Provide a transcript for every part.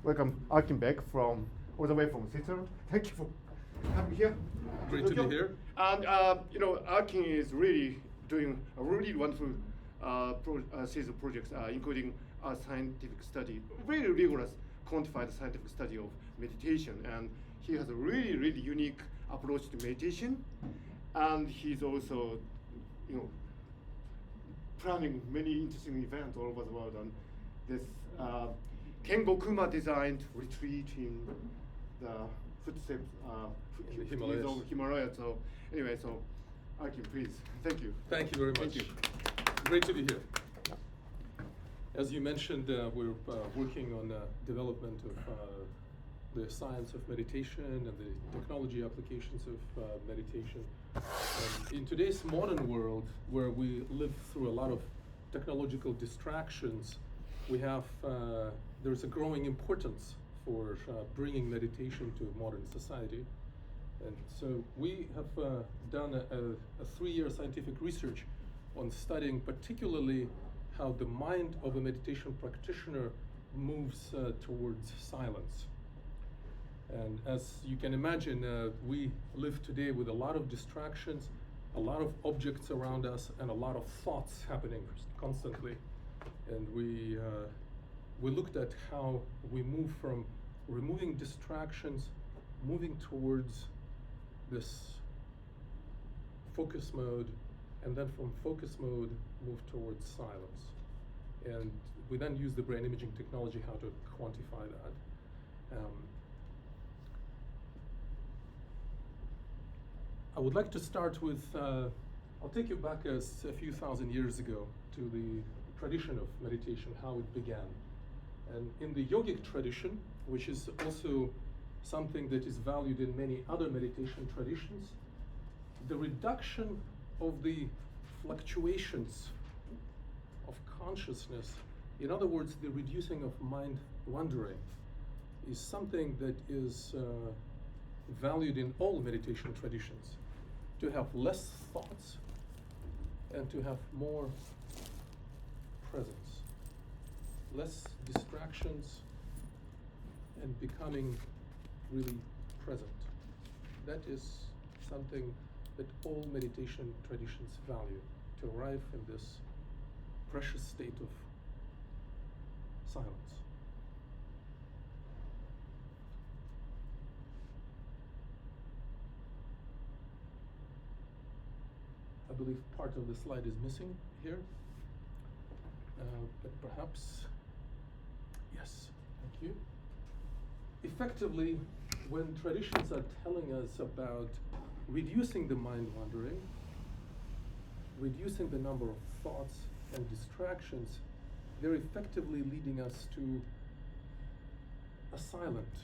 Welcome Erkin Bek from all the way from Switzerland. Thank you for having me here. Great to be here. And Erkin is really doing a really wonderful series of projects, including a scientific study, very rigorous, quantified scientific study of meditation. And he has a really unique approach to meditation. And he's also, planning many interesting events all over the world. And this Kengo Kuma designed retreat in the footsteps Himalayas. of Himalaya. So anyway, Erkin, please, thank you. Thank you very much. Thank you. Great to be here. As you mentioned, we're working on development of the science of meditation and the technology applications of meditation. In today's modern world, where we live through a lot of technological distractions, we have there's a growing importance for bringing meditation to modern society. And so we have done a 3-year scientific research on studying particularly how the mind of a meditation practitioner moves towards silence. And as you can imagine, we live today with a lot of distractions, a lot of objects around us, and a lot of thoughts happening constantly. And we looked at how we move from removing distractions, moving towards this focus mode, and then from focus mode, move towards silence. And we then use the brain imaging technology how to quantify that. I would like to start with, I'll take you back a few thousand years ago to the tradition of meditation, how it began. And in the yogic tradition, which is also something that is valued in many other meditation traditions, the reduction of the fluctuations of consciousness, in other words, the reducing of mind wandering, is something that is valued in all meditation traditions. To have less thoughts and to have more presence, less distractions, and becoming really present. That is something that all meditation traditions value, to arrive in this precious state of silence. I believe part of the slide is missing here, but perhaps, yes, thank you. Effectively, when traditions are telling us about reducing the mind wandering, reducing the number of thoughts and distractions, they're effectively leading us to a silent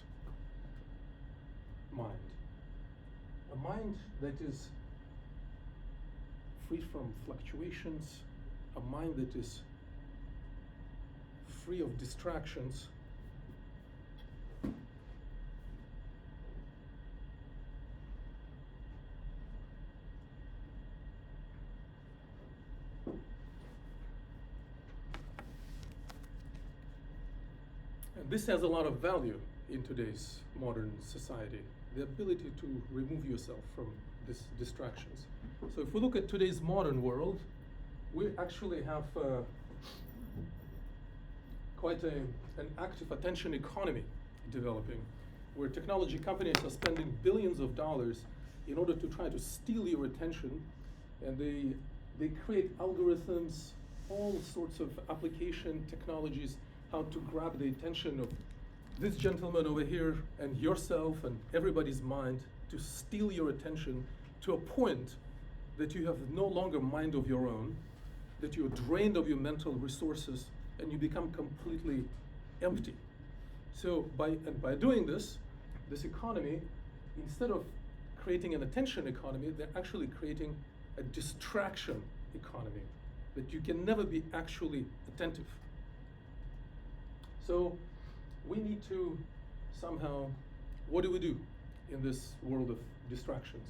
mind. A mind that is free from fluctuations, a mind that is free of distractions. And this has a lot of value in today's modern society, the ability to remove yourself from these distractions. So if we look at today's modern world, we actually have quite an active attention economy developing, where technology companies are spending billions of dollars in order to try to steal your attention, and they create algorithms, all sorts of application technologies, how to grab the attention of this gentleman over here and yourself and everybody's mind, to steal your attention to a point that you have no longer mind of your own, that you're drained of your mental resources, and you become completely empty. So by doing this economy, instead of creating an attention economy, they're actually creating a distraction economy, that you can never be actually attentive. So we need to somehow, what do we do in this world of distractions?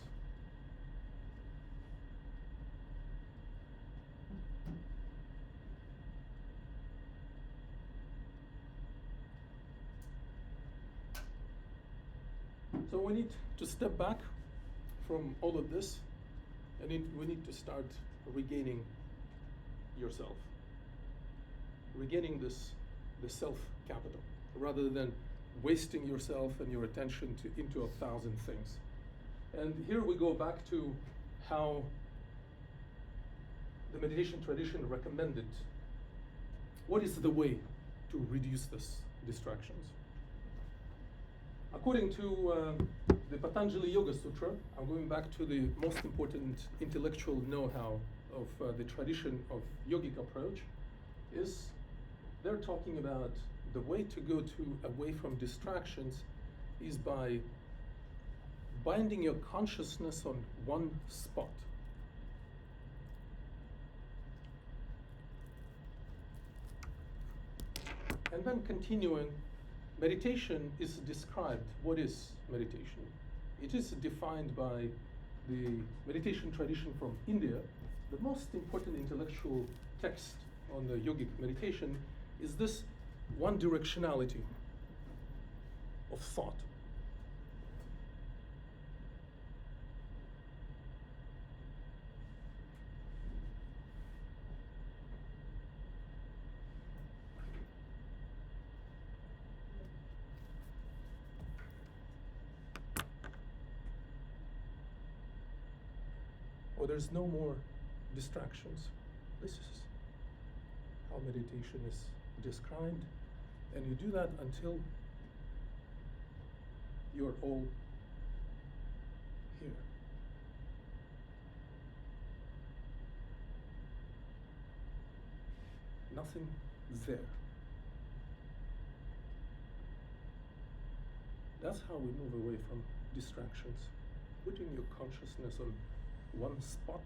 So we need to step back from all of this, and we need to start regaining yourself, regaining the self capital, rather than wasting yourself and your attention into 1,000 things. And here we go back to how the meditation tradition recommended. What is the way to reduce this distractions? According to the Patanjali Yoga Sutra, I'm going back to the most important intellectual know-how of the tradition of yogic approach, is they're talking about the way to go away from distractions is by binding your consciousness on one spot. And then continuing, meditation is described. What is meditation? It is defined by the meditation tradition from India. The most important intellectual text on the yogic meditation is this one directionality of thought. Or there's no more distractions. This is how meditation is described, and you do that until you're all here. Nothing there. That's how we move away from distractions. Putting your consciousness on one spot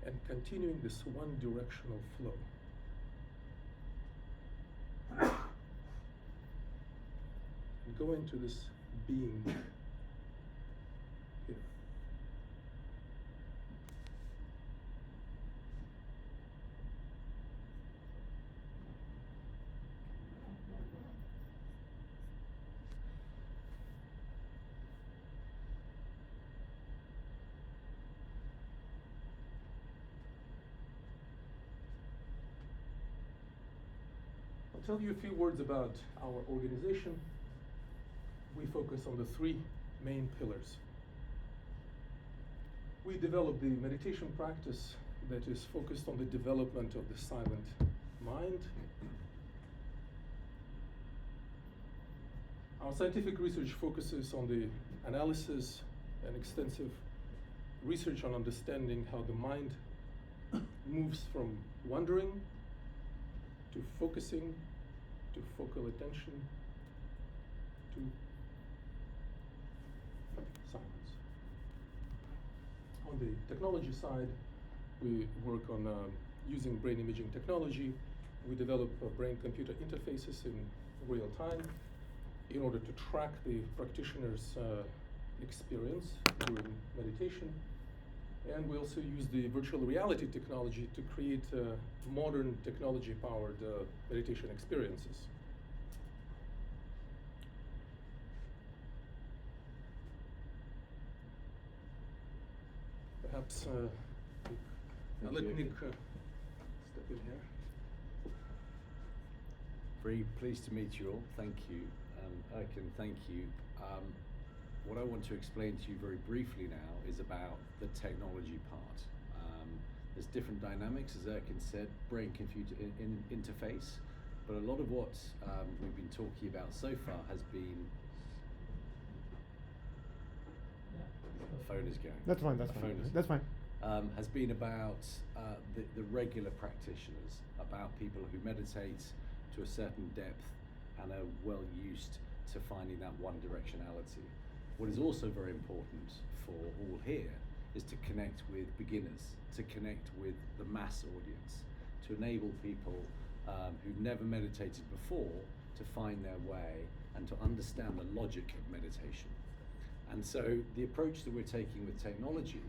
and continuing this one directional flow. And go into this being here. I'll tell you a few words about our organization. We focus on the three main pillars. We develop the meditation practice that is focused on the development of the silent mind. Our scientific research focuses on the analysis and extensive research on understanding how the mind moves from wandering to focusing to focal attention to silence. On the technology side, we work on using brain imaging technology. We develop brain-computer interfaces in real time in order to track the practitioner's experience during meditation. And we also use the virtual reality technology to create modern technology-powered meditation experiences. Perhaps I'll let Nick step in here. Very pleased to meet you all. Thank you. Erkin, thank you. What I want to explain to you very briefly now is about the technology part. There's different dynamics, as Erkin said, brain-computer interface, but a lot of what we've been talking about so far has been... The phone is going. That's fine, that's fine. Has been about the regular practitioners, about people who meditate to a certain depth and are well used to finding that one directionality. What is also very important for all here is to connect with beginners, to connect with the mass audience, to enable people who've never meditated before to find their way and to understand the logic of meditation. And so the approach that we're taking with technology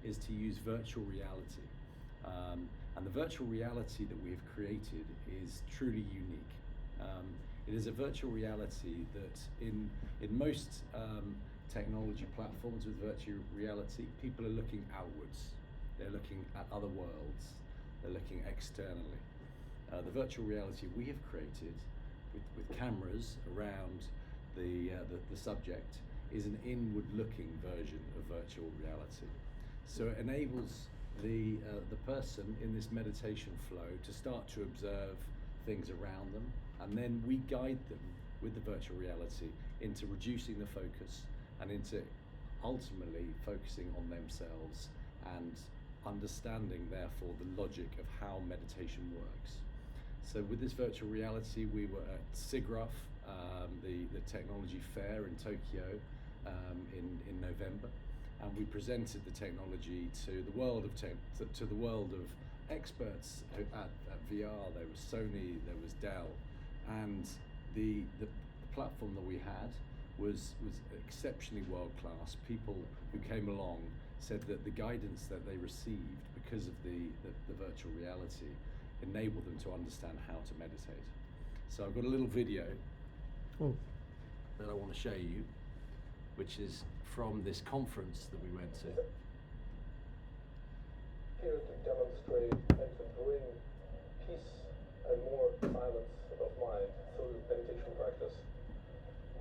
is to use virtual reality. And the virtual reality that we have created is truly unique. It is a virtual reality that in most technology platforms with virtual reality, people are looking outwards. They're looking at other worlds. They're looking externally. The virtual reality we have created with cameras around the subject is an inward-looking version of virtual reality. So it enables the person in this meditation flow to start to observe things around them, and then we guide them with the virtual reality into reducing the focus and into ultimately focusing on themselves and understanding therefore the logic of how meditation works. So with this virtual reality, we were at SIGGRAPH, the technology fair in Tokyo in November, and we presented the technology to the world of experts at VR. There was Sony, there was Dell, and the platform that we had was exceptionally world class. People who came along said that the guidance that they received because of the virtual reality enabled them to understand how to meditate. So I've got a little video that I want to show you, which is from this conference that we went to. Here to demonstrate and to bring peace and more silence of mind through meditation practice.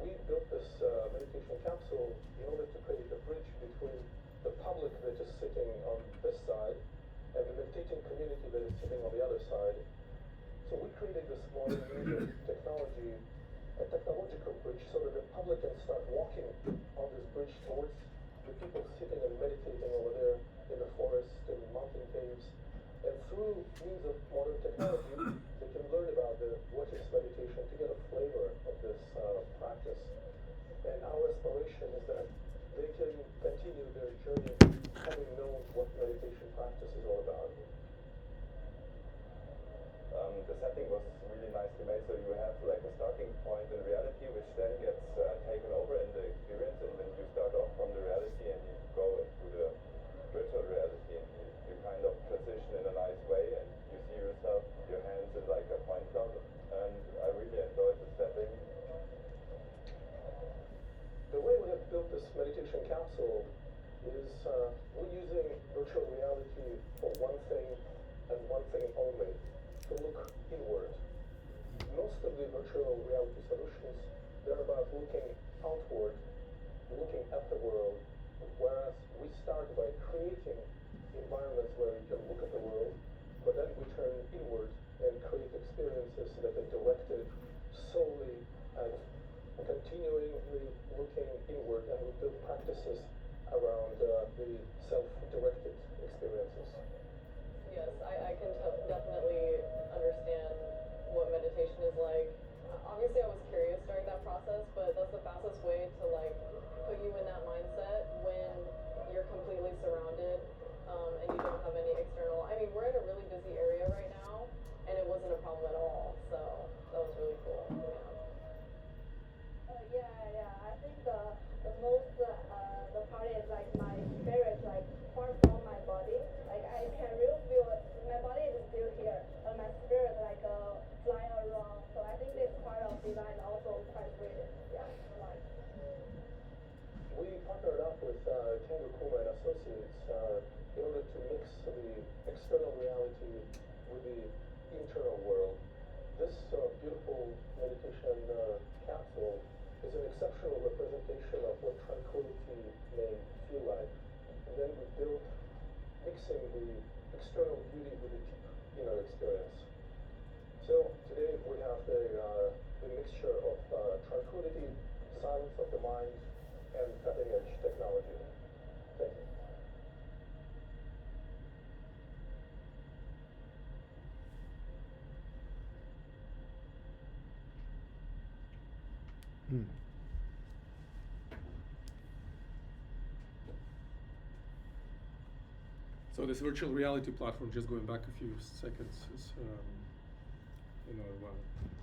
We built this meditation capsule in order to create a bridge between the public that is sitting on this side and the meditating community that is sitting on the other side. So we created this modern user technology, a technological bridge, so that the public can start walking on this bridge towards the people sitting and meditating over there in the forest and mountain caves. And through means of modern technology, they can learn about what is meditation to get a flavor of this practice. And our aspiration is that they can continue their journey having known what meditation practice is all about. The setting was really nicely made, so you have like a starting point in reality, which then gets taken over in the experience, and then you start off from the reality and you go into the virtual reality, and you kind of transition in a nice way, and you see yourself, your hands in like a point cloud, and I really enjoyed the setting. The way we have built this meditation capsule is we're using virtual reality for one thing and one thing only, to look inward. Most of the virtual reality solutions, they're about looking outward, looking at the world, whereas we start by creating environments where we can look at the world, but then we turn inward and create experiences that are directed solely at continually looking inward, and we build practices around the self-directed experiences. Yes, I can definitely understand what meditation is like. Obviously, I was curious during that process, but that's the fastest way to like put you in that mindset when you're completely surrounded and you don't have any external. I mean, we're in a really busy area right now, and it wasn't a problem at all. So that was really cool. Yeah. I think the most the part is like my spirit like far from my body. Like I can really feel it. My body is still here, but my spirit like flying around. So I think this part of design also quite brilliant. Yeah, like. We partnered up with Tango Kuma and Associates in order to mix the external reality with the internal world. This beautiful meditation capsule is an exceptional representation of what tranquility may feel like. And then we built mixing the external beauty with the deep inner experience. So today we have the mixture of tranquility, silence of the mind, and cutting-edge technology. Thank you. So this virtual reality platform, just going back a few seconds, is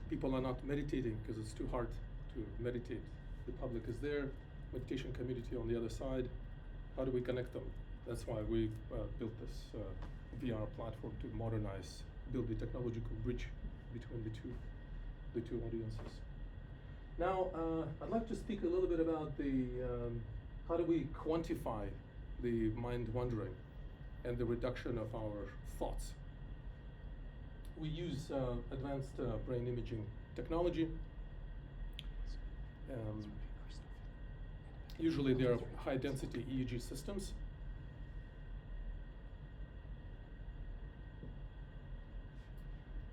people are not meditating because it's too hard to meditate. The public is there, meditation community on the other side. How do we connect them? That's why we built this VR platform to modernize, build the technological bridge between the two audiences. Now, I'd like to speak a little bit about the how do we quantify the mind wandering and the reduction of our thoughts. We use advanced brain imaging technology. Usually they are high-density EEG systems.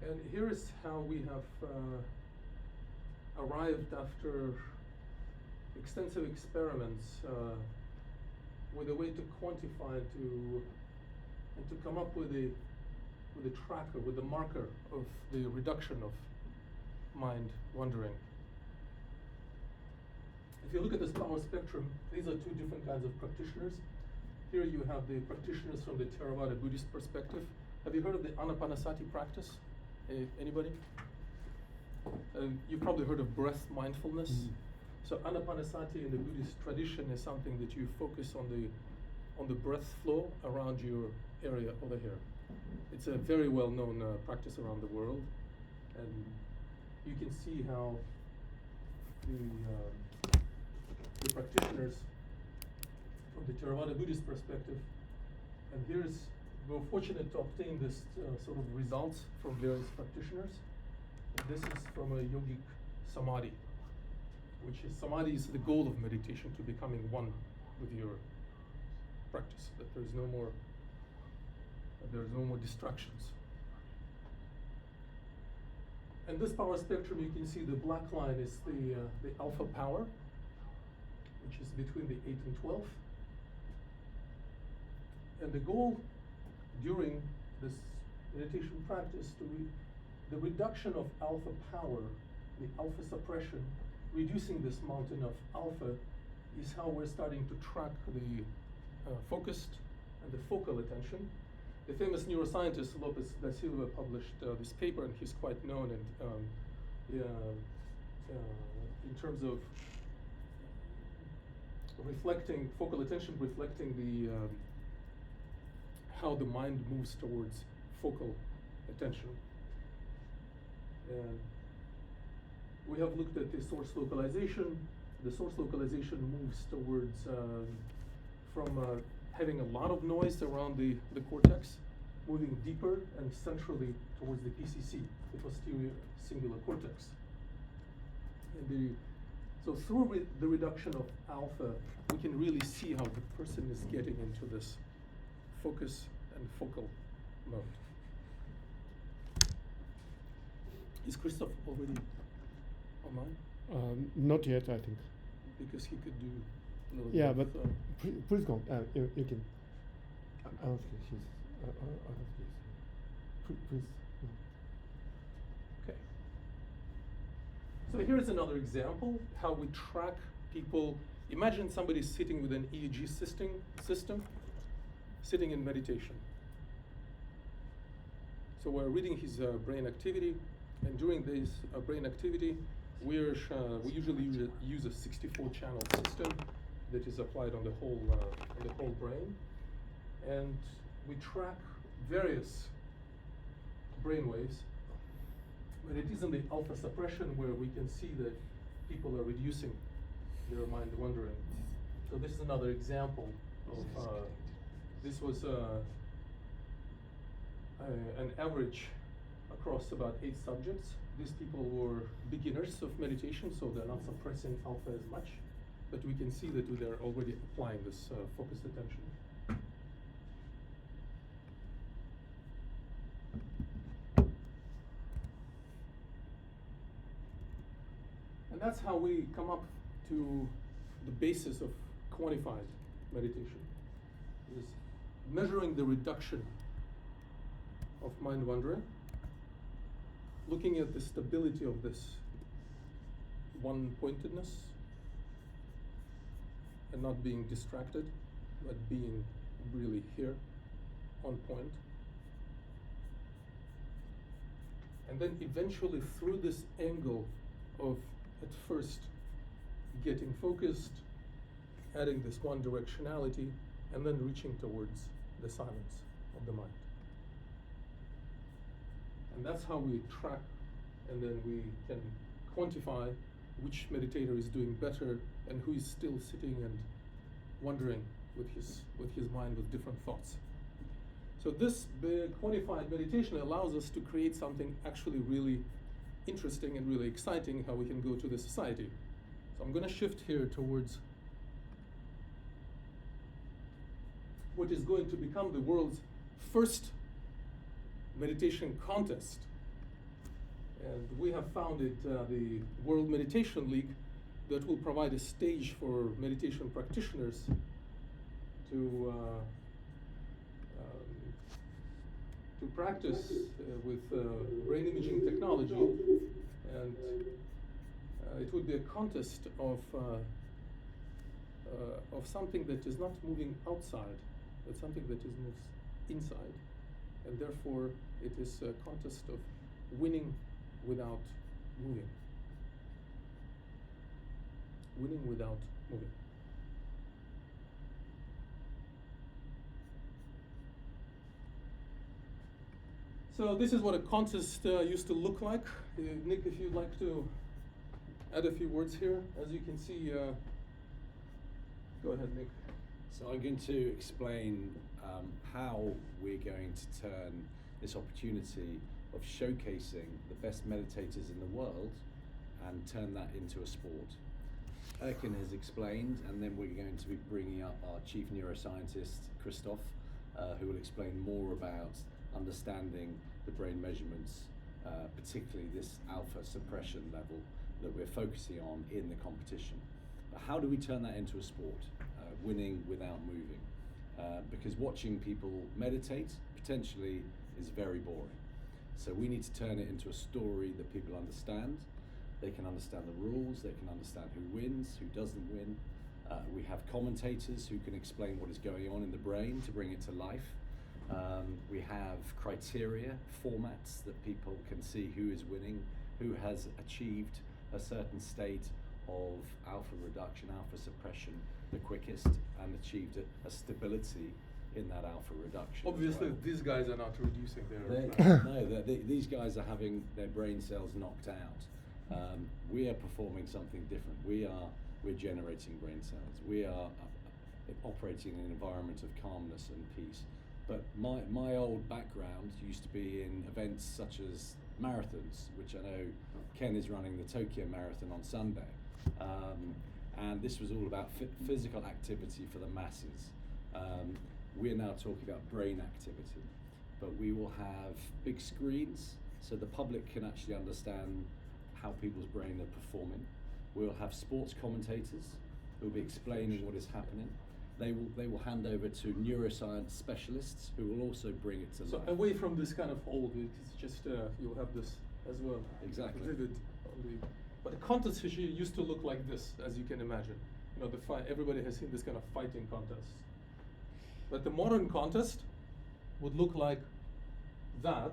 And here is how we have arrived after extensive experiments with a way to quantify and to come up with a tracker, with a marker of the reduction of mind wandering. If you look at this power spectrum, these are two different kinds of practitioners. Here you have the practitioners from the Theravada Buddhist perspective. Have you heard of the Anapanasati practice? Anybody? You've probably heard of breath mindfulness. So Anapanasati in the Buddhist tradition is something that you focus on the breath flow around your area over here. It's a very well-known practice around the world, and you can see how the practitioners from the Theravada Buddhist perspective, and we're fortunate to obtain this sort of results from various practitioners. This is from a yogic samadhi, which is samadhi is the goal of meditation, to becoming one with your practice, that there's no more distractions. And this power spectrum, you can see the black line is the alpha power, which is between the 8 and 12. And the goal during this meditation practice the reduction of alpha power, the alpha suppression, reducing this mountain of alpha, is how we're starting to track the focused and the focal attention. The famous neuroscientist Lopez da Silva published this paper, and he's quite known in terms of reflecting focal attention, reflecting the how the mind moves towards focal attention. And we have looked at the source localization. The source localization moves towards from having a lot of noise around the cortex, moving deeper and centrally towards the PCC, the posterior cingulate cortex. And so through the reduction of alpha, we can really see how the person is getting into this focus and focal mode. Is Christoph already online? Not yet, I think. Because he could do a little Yeah, bit but of, please go. You can. I'll ask you. Please. okay. So here's another example how we track people. Imagine somebody sitting with an EEG system, sitting in meditation. So we're reading his brain activity, and during this brain activity, we usually use a 64-channel system that is applied on the whole brain, and we track various brain waves. But it is in the alpha suppression where we can see that people are reducing their mind wandering. So this is another example of this was an average across about 8 subjects. These people were beginners of meditation, so they're not suppressing alpha as much, but we can see that they're already applying this focused attention. And that's how we come up to the basis of quantified meditation, is measuring the reduction of mind wandering, looking at the stability of this one-pointedness and not being distracted, but being really here, on point. And then eventually through this angle of at first getting focused, adding this one directionality, and then reaching towards the silence of the mind. And that's how we track, and then we can quantify which meditator is doing better and who is still sitting and wondering with his mind with different thoughts. So this quantified meditation allows us to create something actually really interesting and really exciting, how we can go to the society. So I'm going to shift here towards what is going to become the world's first meditation contest. And we have founded the World Meditation League that will provide a stage for meditation practitioners to practice with brain imaging technology, and it would be a contest of something that is not moving outside, but something that moves inside, and therefore it is a contest of winning without moving. Winning without moving. So this is what a contest used to look like. Nick, if you'd like to add a few words here. As you can see, go ahead, Nick. So I'm going to explain how we're going to turn this opportunity of showcasing the best meditators in the world and turn that into a sport. Erkin has explained, and then we're going to be bringing up our chief neuroscientist, Christoph, who will explain more about understanding the brain measurements, particularly this alpha suppression level that we're focusing on in the competition. But how do we turn that into a sport, winning without moving? Because watching people meditate potentially is very boring. So we need to turn it into a story that people understand. They can understand the rules, they can understand who wins, who doesn't win. We have commentators who can explain what is going on in the brain to bring it to life. We have criteria, formats that people can see who is winning, who has achieved a certain state of alpha reduction, alpha suppression the quickest, and achieved a stability in that alpha reduction. Obviously, well. These guys are not reducing their... These guys are having their brain cells knocked out. We are performing something different. We're generating brain cells. We are operating in an environment of calmness and peace. But my old background used to be in events such as marathons, which I know Ken is running the Tokyo Marathon on Sunday. And this was all about physical activity for the masses. We're now talking about brain activity, but we will have big screens so the public can actually understand how people's brain are performing. We'll have sports commentators who will be explaining what is happening. They will hand over to neuroscience specialists who will also bring it to life. So away from this kind of old, it's just you'll have this as well. Exactly. Vivid. But the contest used to look like this, as you can imagine. You know, everybody has seen this kind of fighting contest. But the modern contest would look like that.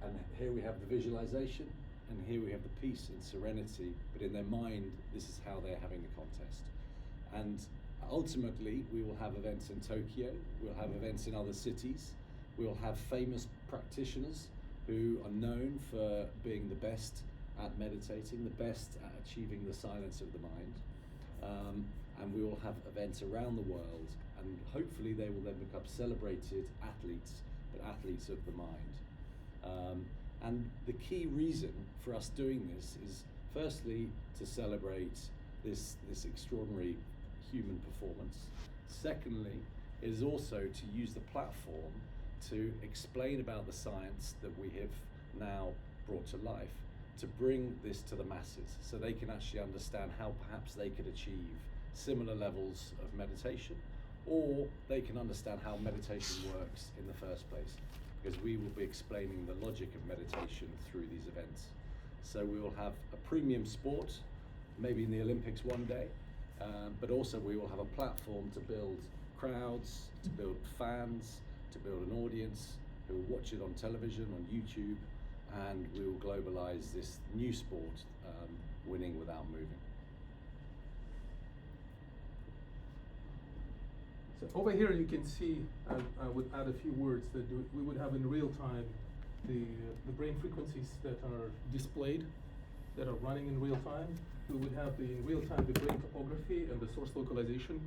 And here we have the visualization, and here we have the peace and serenity, but in their mind, this is how they're having the contest. And ultimately, we will have events in Tokyo, we'll have events in other cities, we'll have famous practitioners who are known for being the best at meditating, the best at achieving the silence of the mind. And we will have events around the world, and hopefully they will then become celebrated athletes, but athletes of the mind. And the key reason for us doing this is firstly to celebrate this extraordinary human performance. Secondly, it is also to use the platform to explain about the science that we have now brought to life, to bring this to the masses so they can actually understand how perhaps they could achieve similar levels of meditation, or they can understand how meditation works in the first place, because we will be explaining the logic of meditation through these events. So we will have a premium sport, maybe in the Olympics one day, but also we will have a platform to build crowds, to build fans, to build an audience who will watch it on television, on YouTube, and we will globalize this new sport, winning without moving. So over here you can see, I would add a few words that we would have in real time the brain frequencies that are displayed that are running in real time. We would have in real time the brain topography and the source localization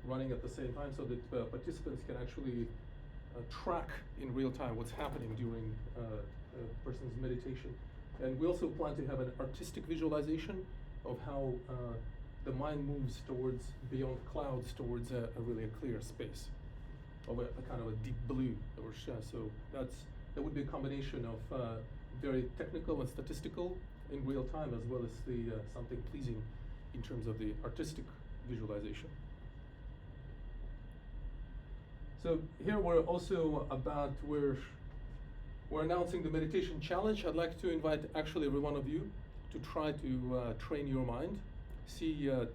running at the same time, so that participants can actually track in real time what's happening during a person's meditation. And we also plan to have an artistic visualization of how the mind moves towards beyond clouds, towards a really clear space, of a kind of a deep blue. So that would be a combination of very technical and statistical in real time, as well as the something pleasing in terms of the artistic visualization. So here we're also we're announcing the meditation challenge. I'd like to invite actually every one of you to try to train your mind,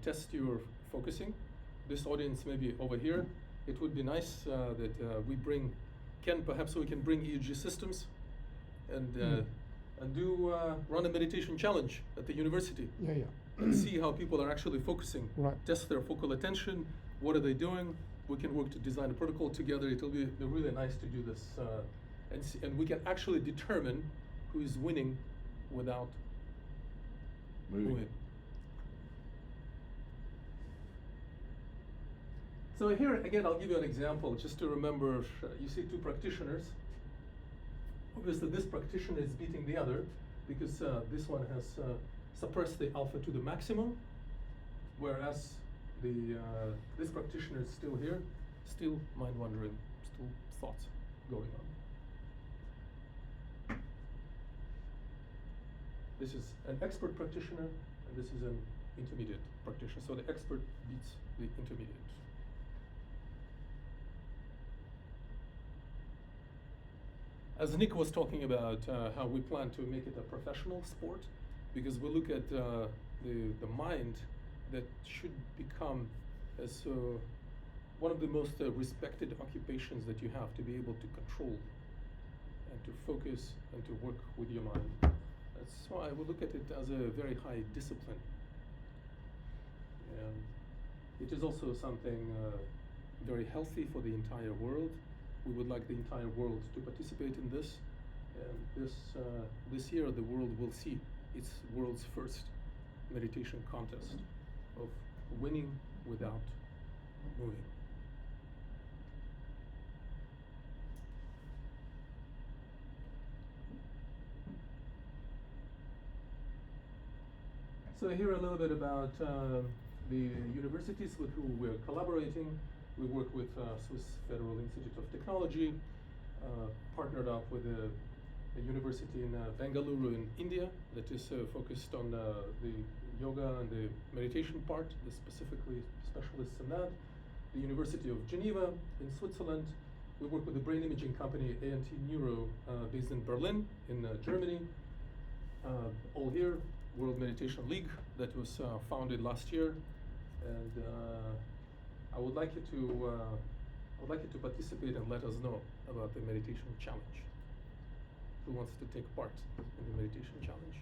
test your focusing. This audience may be over here. It would be nice that we perhaps we can bring EEG systems and run a meditation challenge at the university. Yeah. And see how people are actually focusing. Right. Test their focal attention. What are they doing? We can work to design a protocol together. It'll be really nice to do this, and we can actually determine who is winning without moving. So here again, I'll give you an example just to remember. You see two practitioners. Obviously, this practitioner is beating the other because this one has suppressed the alpha to the maximum, whereas this practitioner is still here, still mind wandering, still thoughts going on. This is an expert practitioner, and this is an intermediate practitioner. So the expert beats the intermediate. As Nick was talking about how we plan to make it a professional sport, because we look at the mind that should become as one of the most respected occupations that you have, to be able to control and to focus and to work with your mind. That's why we look at it as a very high discipline. It is also something very healthy for the entire world. We would like the entire world to participate in this. And this year, the world will see its world's first meditation contest of winning without moving. So here a little bit about the universities with whom we're collaborating. We work with Swiss Federal Institute of Technology, partnered up with a university in Bengaluru in India that is focused on the yoga and the meditation part, the specialists in that. The University of Geneva in Switzerland. We work with the brain imaging company A&T Neuro based in Berlin in Germany. All here, World Meditation League that was founded last year, and I would like you to participate and let us know about the meditation challenge. Who wants to take part in the meditation challenge?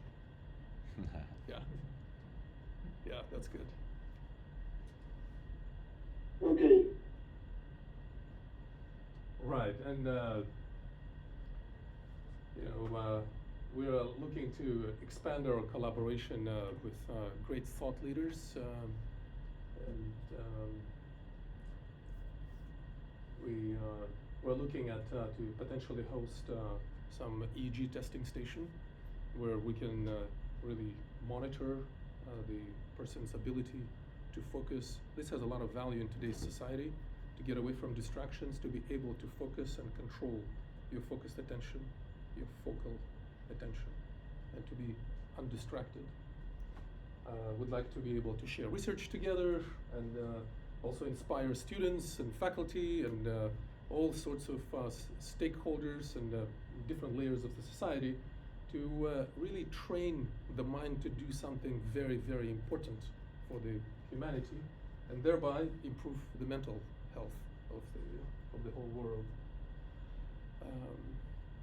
Yeah, that's good. Okay. Right, and we are looking to expand our collaboration with great thought leaders, we're looking at to potentially host some EEG testing station where we can really monitor the person's ability to focus. This has a lot of value in today's society, to get away from distractions, to be able to focus and control your focused attention, your focal attention, and to be undistracted. Would like to be able to share research together and also inspire students and faculty and all sorts of stakeholders and different layers of the society to really train the mind to do something very, very important for the humanity, and thereby improve the mental health of the whole world.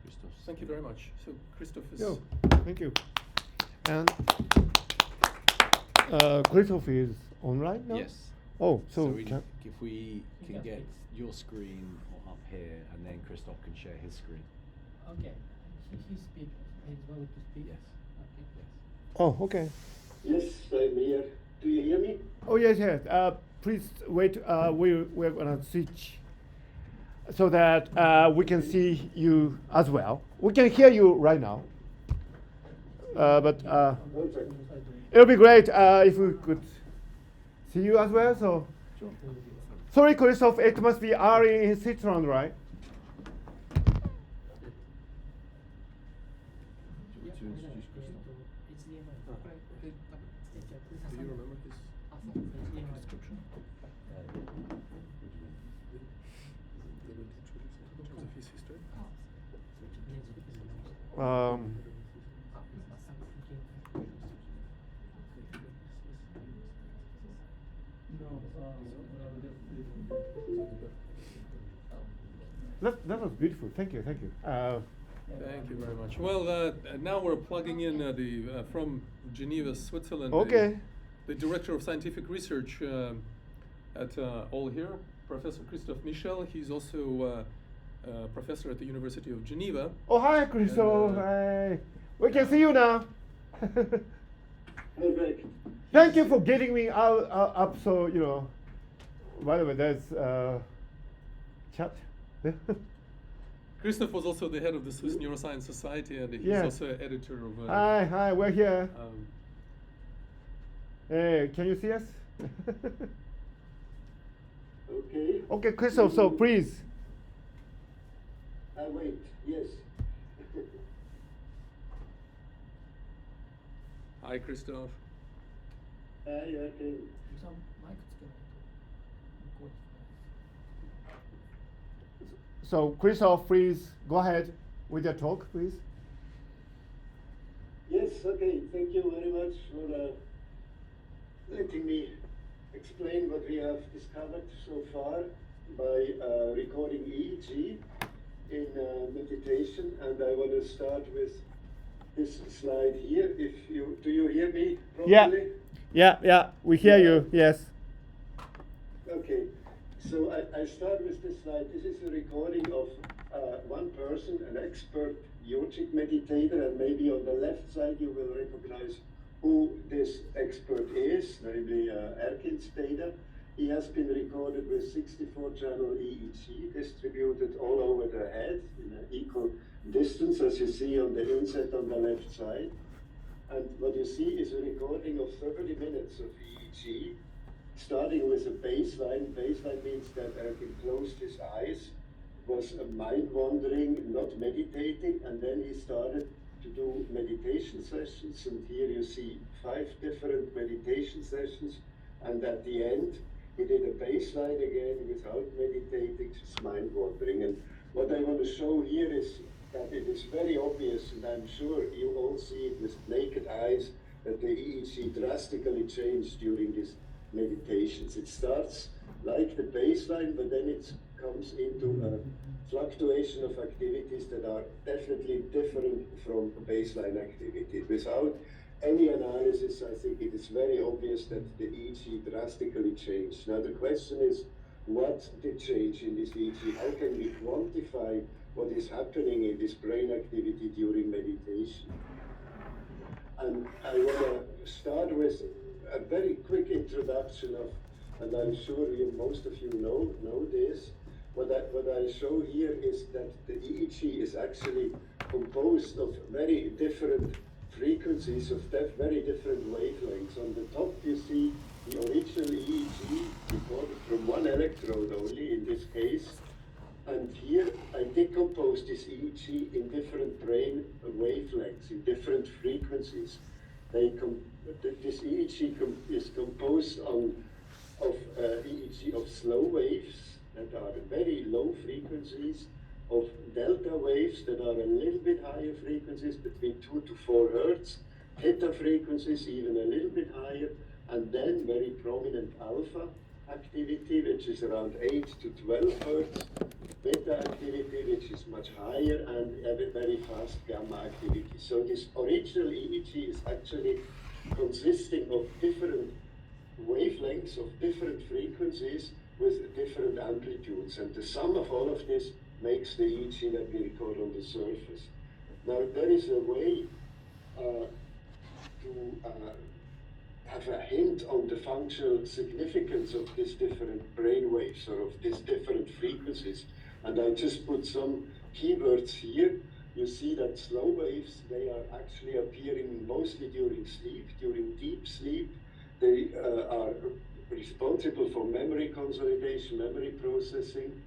Christoph. Thank you very much. So Christoph is... Yo, thank you. And Christoph is online now? Yes. Oh, So so if we can Yes, get please. your screen up here, and then Christoph can share his screen. Okay. He speaks. He's going to speak. Yes. Okay. Yes. Oh, okay. Yes, I'm here. Do you hear me? Oh, yes, yes. Please wait. We're gonna switch so that we can see you as well. We can hear you right now. But Perfect. it'll be great if we could see you as well. So, sorry, Christoph. It must be early in Switzerland, right? Do you remember his description? They will introduce in terms of his history. That was beautiful. Thank you. Thank you. Thank you very much. Well, now we're plugging in from Geneva, Switzerland. Okay. The director of scientific research at all here, Professor Christoph Michel. He's also a professor at the University of Geneva. Oh, hi, Christoph. Hi. We can see you now. Perfect. Thank you for getting me up. So by the way, there's chat. Christoph was also the head of the Swiss Neuroscience Society, and he's Yes. also editor of. Hi, we're here. Hey, can you see us? Okay. Okay, Christoph. So please. Wait. Yes. Hi, Christoph. Okay. So Christoph, please go ahead with your talk, please. Yes. Okay. Thank you very much for letting me explain what we have discovered so far by recording EEG in meditation, and I want to start with this slide here. Do you hear me properly? Yeah, we hear you. Yes. Okay, so I start with this slide. This is a recording of one person, an expert yogic meditator, and maybe on the left side you will recognize who this expert is, namely Erkin Bek. He has been recorded with 64-channel EEG distributed all over the head in an equal distance, as you see on the inset on the left side. And what you see is a recording of 30 minutes of EEG, starting with a baseline. Baseline means that Erkin closed his eyes, was mind wandering, not meditating, and then he started to do meditation sessions. And here you see 5 different meditation sessions, and at the end he did a baseline again without meditating, just mind wandering. And what I want to show here is that it is very obvious, and I'm sure you all see it with naked eyes, that the EEG drastically changed during these meditations. It starts like the baseline, but then it comes into a fluctuation of activities that are definitely different from baseline activity. Without any analysis, I think it is very obvious that the EEG drastically changed. Now the question is, what did change in this EEG? How can we quantify what is happening in this brain activity during meditation? And I want to start with a very quick introduction of, and I'm sure most of you know this. What I show here is that the EEG is actually composed of very different frequencies, of very different wavelengths. On the top you see the original EEG recorded from one electrode only in this case. And here I decompose this EEG in different brain wavelengths, in different frequencies. This EEG is composed of EEG of slow waves that are very low frequencies, of delta waves that are a little bit higher frequencies, between 2 to 4 hertz, theta frequencies even a little bit higher, and then very prominent alpha activity, which is around 8 to 12 hertz, beta activity, which is much higher, and a very fast gamma activity. So this original EEG is actually consisting of different wavelengths of different frequencies with different amplitudes, and the sum of all of this makes the EEG that we record on the surface. Now there is a way to have a hint on the functional significance of these different brain waves or of these different frequencies. And I just put some keywords here. You see that slow waves, they are actually appearing mostly during sleep, during deep sleep. They are responsible for memory consolidation, memory processing.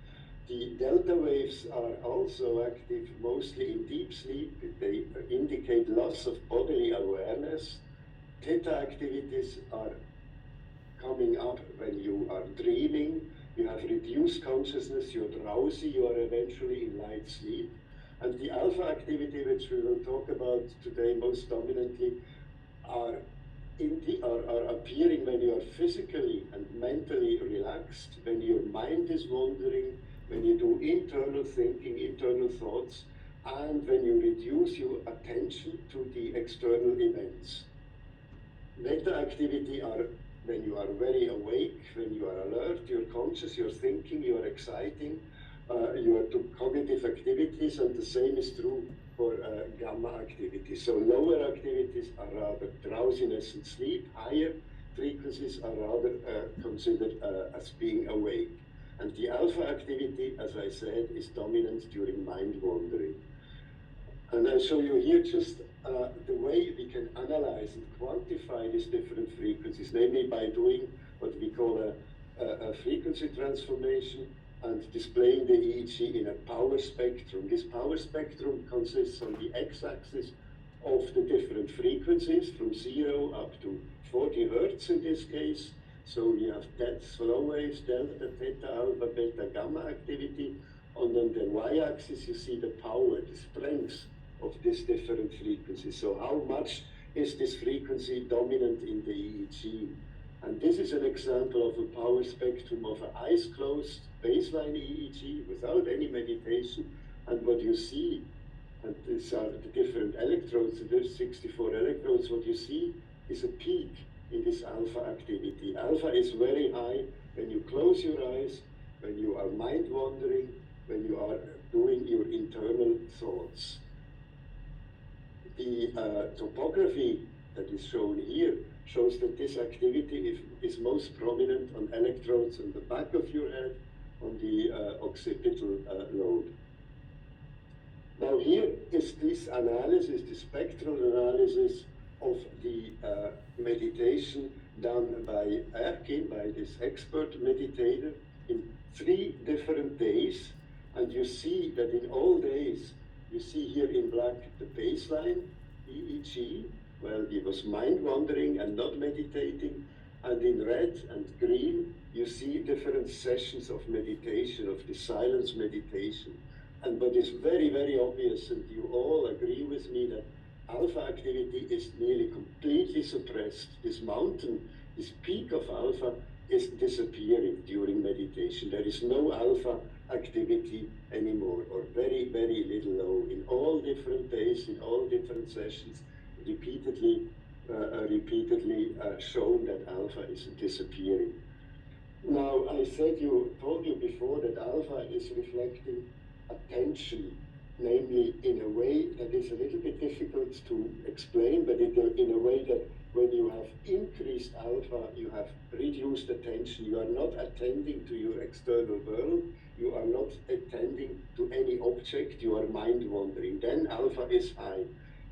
The delta waves are also active mostly in deep sleep. They indicate loss of bodily awareness. Theta activities are coming up when you are dreaming. You have reduced consciousness, you're drowsy, you are eventually in light sleep. And the alpha activity, which we will talk about today most dominantly, are appearing when you are physically and mentally relaxed, when your mind is wandering, when you do internal thinking, internal thoughts, and when you reduce your attention to the external events. Beta activity are when you are very awake, when you are alert, you're conscious, you're thinking, you are exciting, you are to cognitive activities, and the same is true for gamma activity. So lower activities are rather drowsiness and sleep, higher frequencies are rather considered as being awake. And the alpha activity, as I said, is dominant during mind wandering. And I'll show you here just the way we can analyze and quantify these different frequencies, namely by doing what we call a frequency transformation and displaying the EEG in a power spectrum. This power spectrum consists on the x-axis of the different frequencies from 0 up to 40 Hertz in this case. So we have that slow waves, delta, theta, alpha, beta, gamma activity. And on the y-axis you see the power, the strength of these different frequencies. So how much is this frequency dominant in the EEG? And this is an example of a power spectrum of an eyes closed baseline EEG without any meditation. And what you see, and these are the different electrodes, so there's 64 electrodes, what you see is a peak in this alpha activity. Alpha is very high when you close your eyes, when you are mind wandering, when you are doing your internal thoughts. The topography that is shown here shows that this activity is most prominent on electrodes on the back of your head, on the occipital lobe. Now here is this analysis, the spectral analysis of the meditation done by Erkin, by this expert meditator, in 3 different days. And you see that in all days, you see here in black the baseline EEG, well, he was mind wandering and not meditating. And in red and green, you see different sessions of meditation, of the silence meditation. And what is very, very obvious, and you all agree with me, that alpha activity is nearly completely suppressed. This mountain, this peak of alpha is disappearing during meditation. There is no alpha activity anymore, or very, very little low. In all different days, in all different sessions, repeatedly shown that alpha is disappearing. Now, I told you before that alpha is reflecting attention, namely in a way that is a little bit difficult to explain, but in a way that when you have increased alpha, you have reduced attention. You are not attending to your external world. You are not attending to any object. You are mind wandering. Then alpha is high.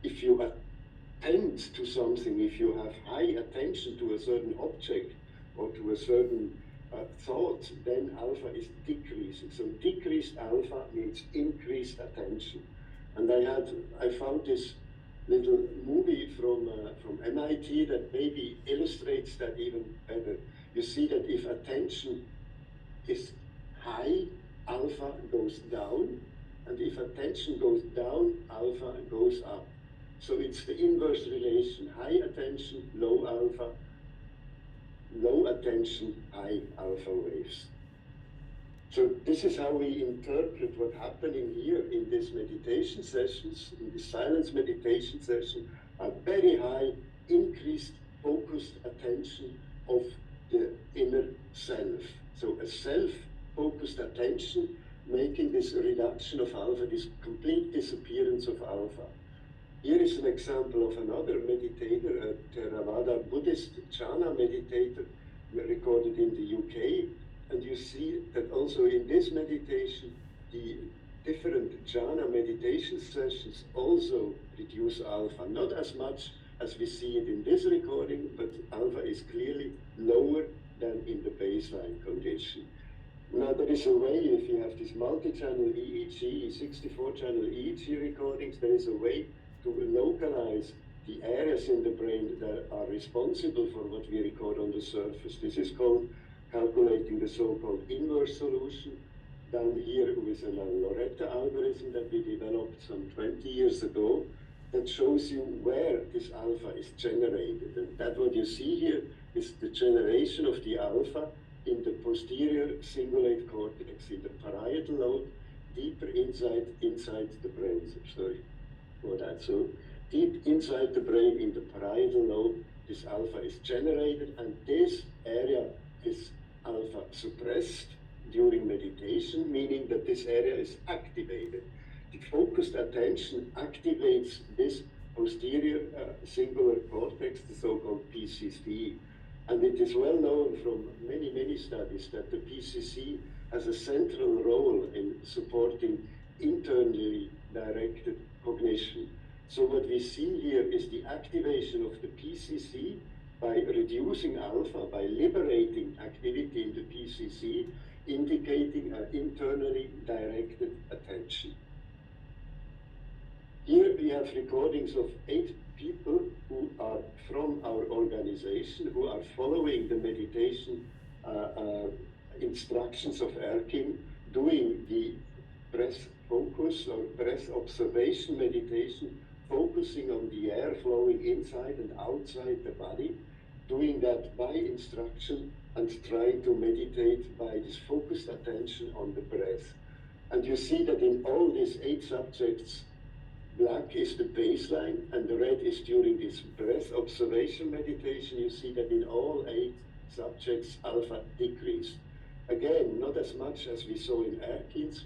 If you attend to something, if you have high attention to a certain object or to a certain thought, then alpha is decreasing. So decreased alpha means increased attention. And I found this little movie from MIT that maybe illustrates that even better. You see that if attention is high, alpha goes down, and if attention goes down, alpha goes up. So it's the inverse relation: high attention, low alpha, low attention, high alpha waves. So this is how we interpret what's happening here in these meditation sessions, in the silence meditation session, a very high increased focused attention of the inner self. So a self-focused attention making this reduction of alpha, this complete disappearance of alpha. Here is an example of another meditator, a Theravada Buddhist jhana meditator recorded in the UK. And you see that also in this meditation, the different jhana meditation sessions also reduce alpha. Not as much as we see it in this recording, but alpha is clearly lower than in the baseline condition. Now there is a way, if you have this multi-channel EEG, 64-channel EEG recordings, there is a way to localize the areas in the brain that are responsible for what we record on the surface. This is called calculating the so-called inverse solution, done here with a Loretta algorithm that we developed some 20 years ago, that shows you where this alpha is generated. And that what you see here is the generation of the alpha in the posterior cingulate cortex, in the parietal lobe, deeper inside the brain. Sorry for that. So deep inside the brain, in the parietal lobe, this alpha is generated, and this area is alpha suppressed during meditation, meaning that this area is activated. The focused attention activates this posterior singular cortex, the so-called PCC. And it is well known from many, many studies that the PCC has a central role in supporting internally directed cognition. So what we see here is the activation of the PCC by reducing alpha, by liberating activity in the PCC, indicating an internally directed attention. Here we have recordings of 8 people who are from our organization, who are following the meditation instructions of Erkin, doing the breath focus or breath observation meditation, focusing on the air flowing inside and outside the body, doing that by instruction and trying to meditate by this focused attention on the breath. And you see that in all these 8 subjects, black is the baseline and the red is during this breath observation meditation. You see that in all 8 subjects, alpha decreased. Again, not as much as we saw in Erkin's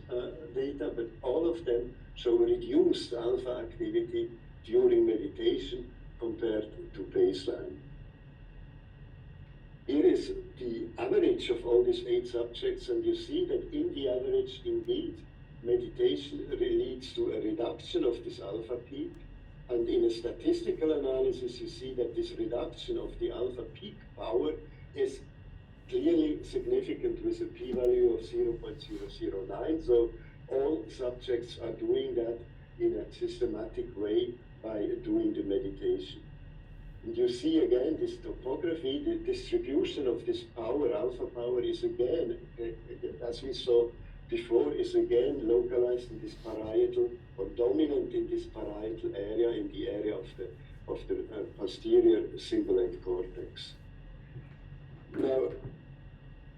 data, but all of them show reduced alpha activity during meditation compared to baseline. Here is the average of all these 8 subjects, and you see that in the average, indeed, meditation leads to a reduction of this alpha peak. And in a statistical analysis, you see that this reduction of the alpha peak power is clearly significant with a p-value of 0.009. So all subjects are doing that in a systematic way by doing the meditation. And you see again this topography, the distribution of this power, alpha power, is again, as we saw before, is again localized in this parietal, or dominant in this parietal area, in the area of the posterior cingulate cortex. Now,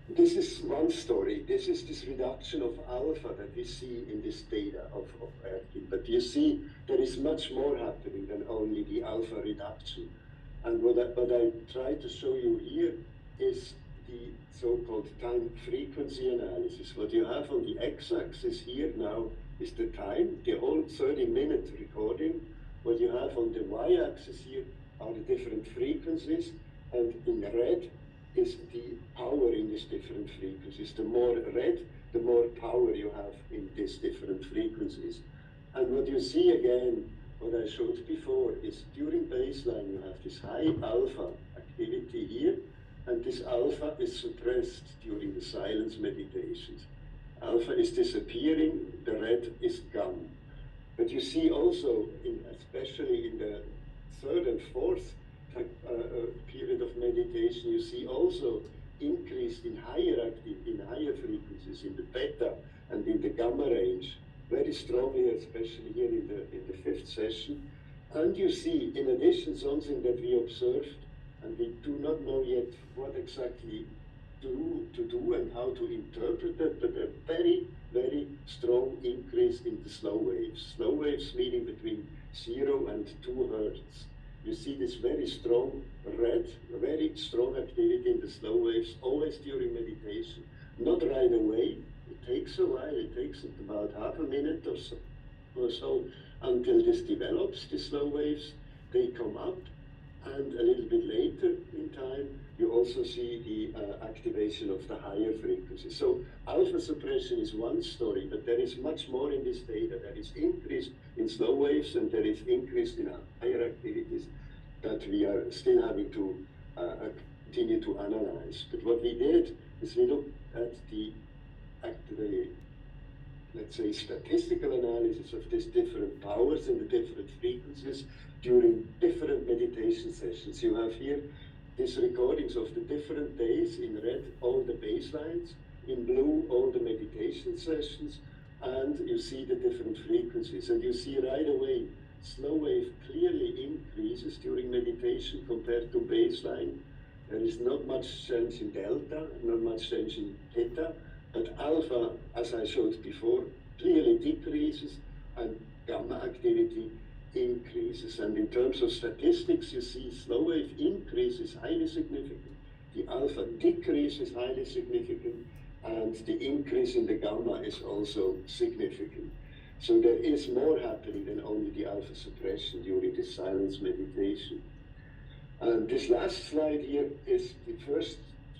this is one story. This is this reduction of alpha that we see in this data of Erkin. But you see, there is much more happening than only the alpha reduction. And what I try to show you here is the so-called time frequency analysis. What you have on the x-axis here now is the time, the whole 30-minute recording. What you have on the y-axis here are the different frequencies, and in red is the power in these different frequencies. The more red, the more power you have in these different frequencies. And what you see again, what I showed before, is during baseline you have this high alpha activity here, and this alpha is suppressed during the silence meditations. Alpha is disappearing, the red is gone. But you see also, especially in the 3rd and 4th period of meditation, you see also increase in higher frequencies, in the beta and in the gamma range, very strongly, especially here in the 5th session. And you see, in addition, something that we observed, and we do not know yet what exactly to do and how to interpret it, but a very, very strong increase in the slow waves. Slow waves meaning between 0 and 2 hertz. You see this very strong red, very strong activity in the slow waves, always during meditation. Not right away, it takes a while, it takes about half a minute or so, until this develops, the slow waves, they come up, and a little bit later in time, you also see the activation of the higher frequencies. So alpha suppression is one story, but there is much more in this data. There is increase in slow waves, and there is increase in higher activities that we are still having to continue to analyze. But what we did is we looked at the let's say, statistical analysis of these different powers and the different frequencies during different meditation sessions. You have here these recordings of the different days. In red, all the baselines. In blue, all the meditation sessions. And you see the different frequencies. And you see right away, slow wave clearly increases during meditation compared to baseline. There is not much change in delta, not much change in theta. But alpha, as I showed before, clearly decreases, and gamma activity increases. And in terms of statistics, you see slow wave increase is highly significant, the alpha decrease is highly significant, and the increase in the gamma is also significant. So there is more happening than only the alpha suppression during the silence meditation. And this last slide here is the first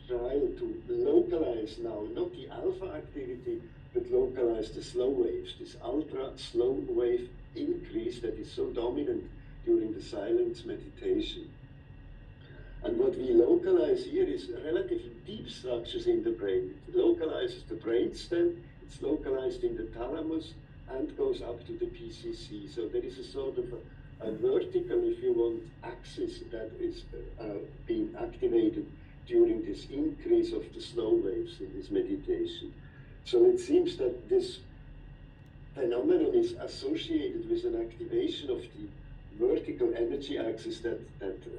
trial to localize now, not the alpha activity, but localize the slow waves, this ultra slow wave increase that is so dominant during the silence meditation. And what we localize here is relatively deep structures in the brain. It localizes the brainstem, it's localized in the thalamus, and goes up to the PCC. So there is a sort of a vertical, if you want, axis that is being activated during this increase of the slow waves in this meditation. So it seems that this phenomenon is associated with an activation of the vertical energy axis that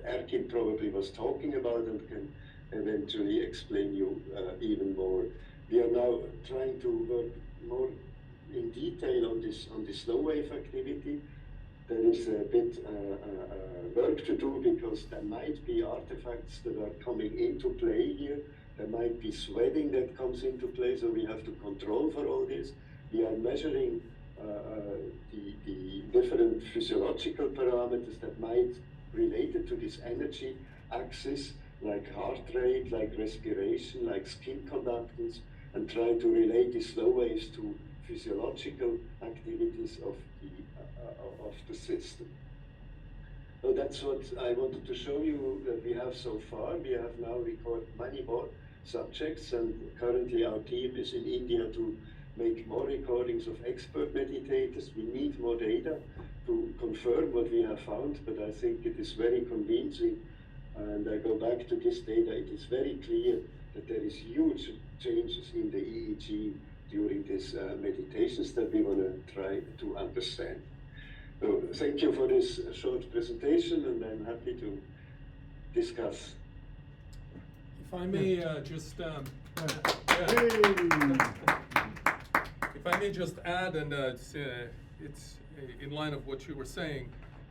Erkin probably was talking about and can eventually explain you even more. We are now trying to work more in detail on this slow wave activity. There is a bit work to do because there might be artifacts that are coming into play here. There might be sweating that comes into play, so we have to control for all this. We are measuring the different physiological parameters that might relate to this energy axis, like heart rate, like respiration, like skin conductance, and try to relate the slow waves to physiological activities of the system. So that's what I wanted to show you that we have so far. We have now recorded many more subjects, and currently our team is in India to make more recordings of expert meditators. We need more data to confirm what we have found, but I think it is very convincing. And I go back to this data, it is very clear that there is huge changes in the EEG during these meditations that we want to try to understand. So thank you for this short presentation, and I'm happy to discuss. If I may just if I may just add, and it's in line of what you were saying,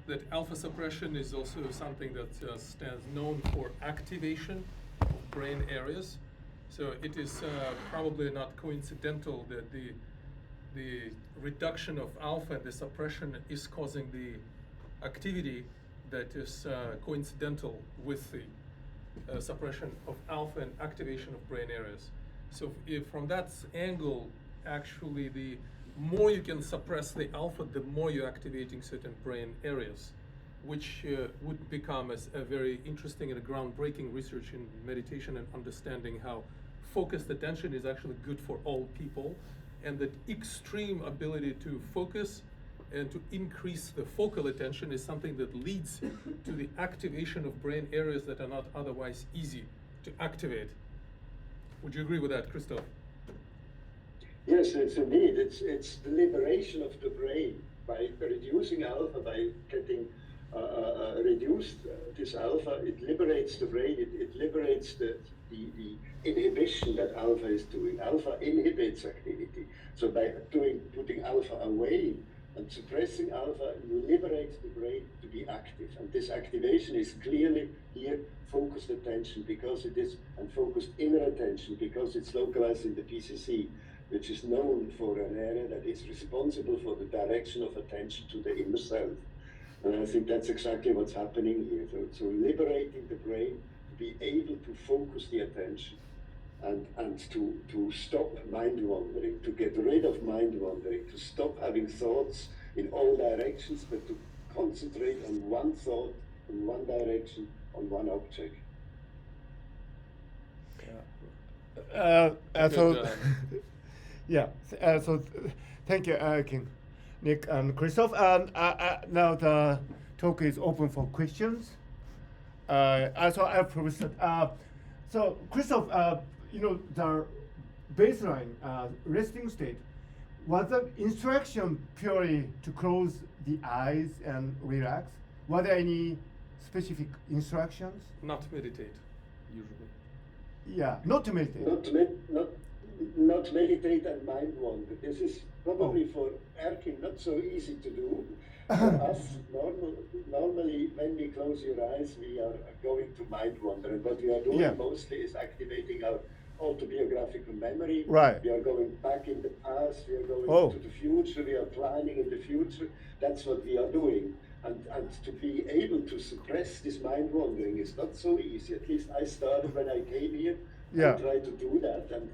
that alpha suppression is also something that stands known for activation of brain areas. So it is probably not coincidental that the reduction of alpha and the suppression is causing the activity that is coincidental with the suppression of alpha and activation of brain areas. So if from that angle, actually the more you can suppress the alpha, the more you're activating certain brain areas, which would become as a very interesting and a groundbreaking research in meditation and understanding how focused attention is actually good for all people, and that extreme ability to focus and to increase the focal attention is something that leads to the activation of brain areas that are not otherwise easy to activate. Would you agree with that, Christoph? Yes, it's indeed. It's the liberation of the brain by reducing alpha, by getting reduced this alpha. It liberates the brain. It liberates the inhibition that alpha is doing. Alpha inhibits activity. So by putting alpha away and suppressing alpha, you liberate the brain to be active. And this activation is clearly here focused attention because it is, and focused inner attention because it's localized in the PCC. which is known for an area that is responsible for the direction of attention to the inner self. And I think that's exactly what's happening here. So liberating the brain to be able to focus the attention and to stop mind wandering, to get rid of mind wandering, to stop having thoughts in all directions, but to concentrate on one thought, in one direction, on one object. So thank you, Erkin, Nick, and Christoph. Now the talk is open for questions. So I promised. So Christoph, the baseline resting state, was the instruction purely to close the eyes and relax? Were there any specific instructions? Not meditate, usually. Yeah, not to meditate. Not meditate and mind wander. This is probably for Erkin not so easy to do. For us, normally when we close your eyes, we are going to mind wander. And what we are doing mostly is activating our autobiographical memory. Right. We are going back in the past, we are going to the future, we are planning in the future. That's what we are doing. And to be able to suppress this mind wandering is not so easy. At least I started when I came here. I try to do that, and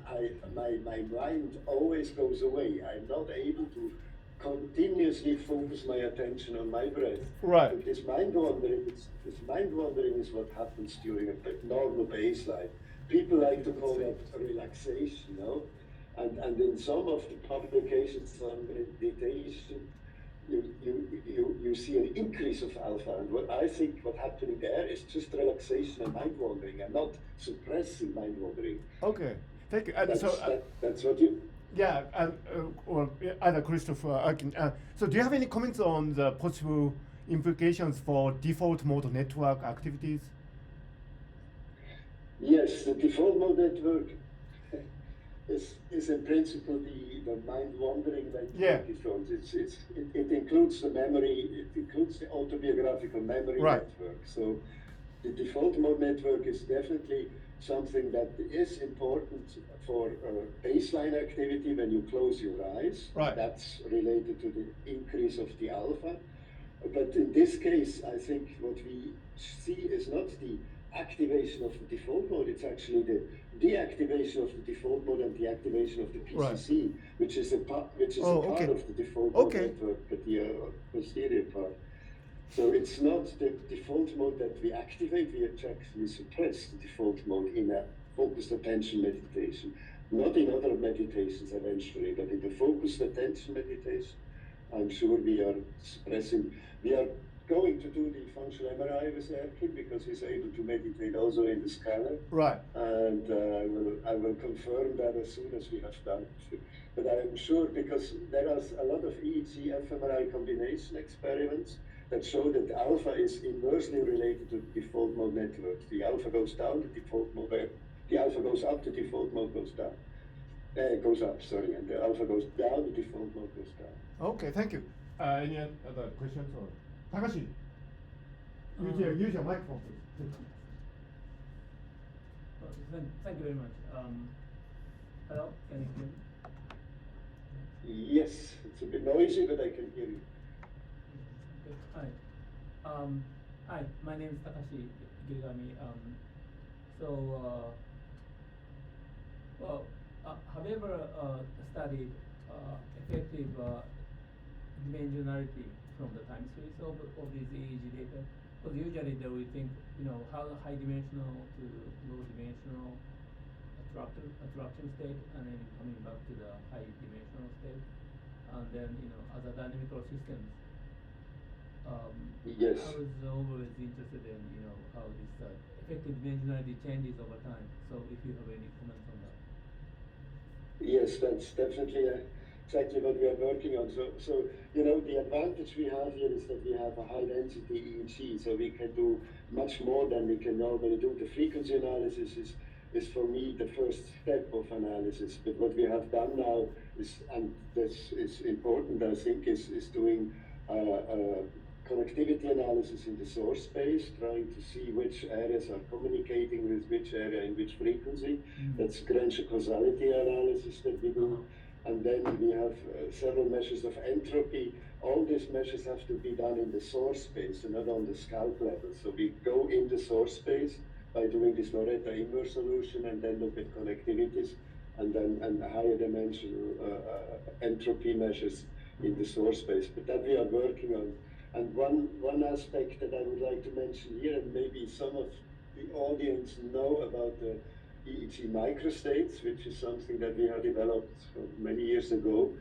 my mind always goes away. I'm not able to continuously focus my attention on my breath. Right. But this mind wandering is what happens during a normal baseline. People like to call that relaxation, no? And in some of the publications on meditation, you see an increase of alpha, and what I think what's happening there is just relaxation and mind wandering, and not suppressing mind wandering. Okay, thank you. That's what you. Yeah, or either Christopher or Erkin. So, do you have any comments on the possible implications for default mode network activities? Yes, the default mode network is in principle the mind wandering network. It includes the memory, it includes the autobiographical memory network. So the default mode network is definitely something that is important for baseline activity when you close your eyes. Right. That's related to the increase of the alpha. But in this case, I think what we see is not the activation of the default mode, it's actually the deactivation of the default mode and the activation of the PCC, which is a part of the default mode network, but the posterior part. So it's not the default mode that we activate, we actually suppress the default mode in a focused attention meditation. Not in other meditations eventually, but in the focused attention meditation, I'm sure we are suppressing. We are going to do the functional MRI with Erkin because he's able to meditate also in the scanner. Right. And I will confirm that as soon as we have done it. But I'm sure, because there are a lot of EEG fMRI combination experiments that show that the alpha is inversely related to the default mode network. The alpha goes down, the default mode, the alpha goes up, the default mode goes down. Goes up, sorry, and the alpha goes down, the default mode goes down. Okay, thank you. Any other questions? Or Takashi, use your microphone, please. Thank you very much. Hello, can you hear me? Yes, it's a bit noisy, but I can hear you. Hi. Hi, my name is Takashi Girigami. Have you ever studied effective dimensionality from the time series of these EEG data? Because usually they will think, how high dimensional to low dimensional attraction state, and then coming back to the high dimensional state, and then other dynamical systems. Yes. I was always interested in how this effective dimensionality changes over time. So if you have any comments on that. Yes, that's definitely exactly what we are working on. So the advantage we have here is that we have a high density EEG, so we can do much more than we can normally do. The frequency analysis is for me the first step of analysis. But what we have done now is, and this is important, I think, is doing connectivity analysis in the source space, trying to see which areas are communicating with which area in which frequency. That's sequential causality analysis that we do. And then we have several measures of entropy. All these measures have to be done in the source space and not on the scalp level. So we go in the source space by doing this Loretta inverse solution and then look at connectivities and then higher dimensional entropy measures in the source space. But that we are working on. And one aspect that I would like to mention here, and maybe some of the audience know about the EEG microstates, which is something that we have developed many years ago.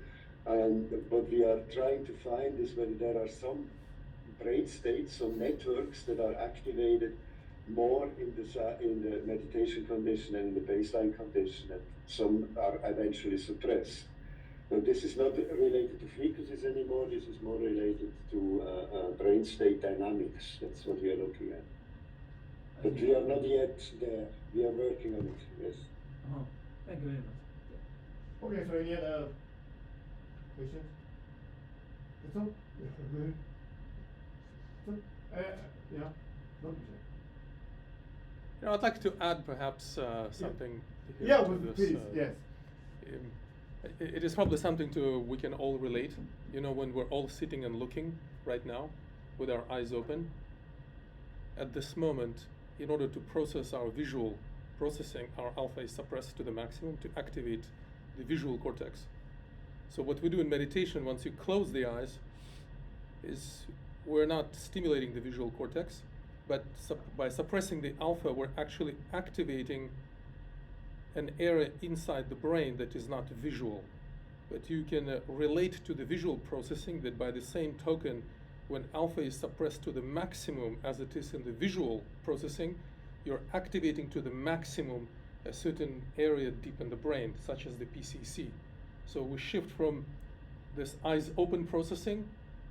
And what we are trying to find is whether there are some brain states, some networks that are activated more in the meditation condition and in the baseline condition, and some are eventually suppressed. Now, this is not related to frequencies anymore. This is more related to brain state dynamics. That's what we are looking at. But we are not yet there. We are working on it, yes. Thank you very much. Okay, so any other questions? That's all? Yeah, no question. You know, I'd like to add perhaps something here Yeah, to this. please, yes. It is probably something we can all relate. You know, when we're all sitting and looking right now with our eyes open, at this moment, in order to process our visual processing, our alpha is suppressed to the maximum to activate the visual cortex. So what we do in meditation, once you close the eyes, is we're not stimulating the visual cortex, but by suppressing the alpha, we're actually activating an area inside the brain that is not visual. But you can relate to the visual processing that by the same token, when alpha is suppressed to the maximum as it is in the visual processing, you're activating to the maximum a certain area deep in the brain, such as the PCC. So we shift from this eyes open processing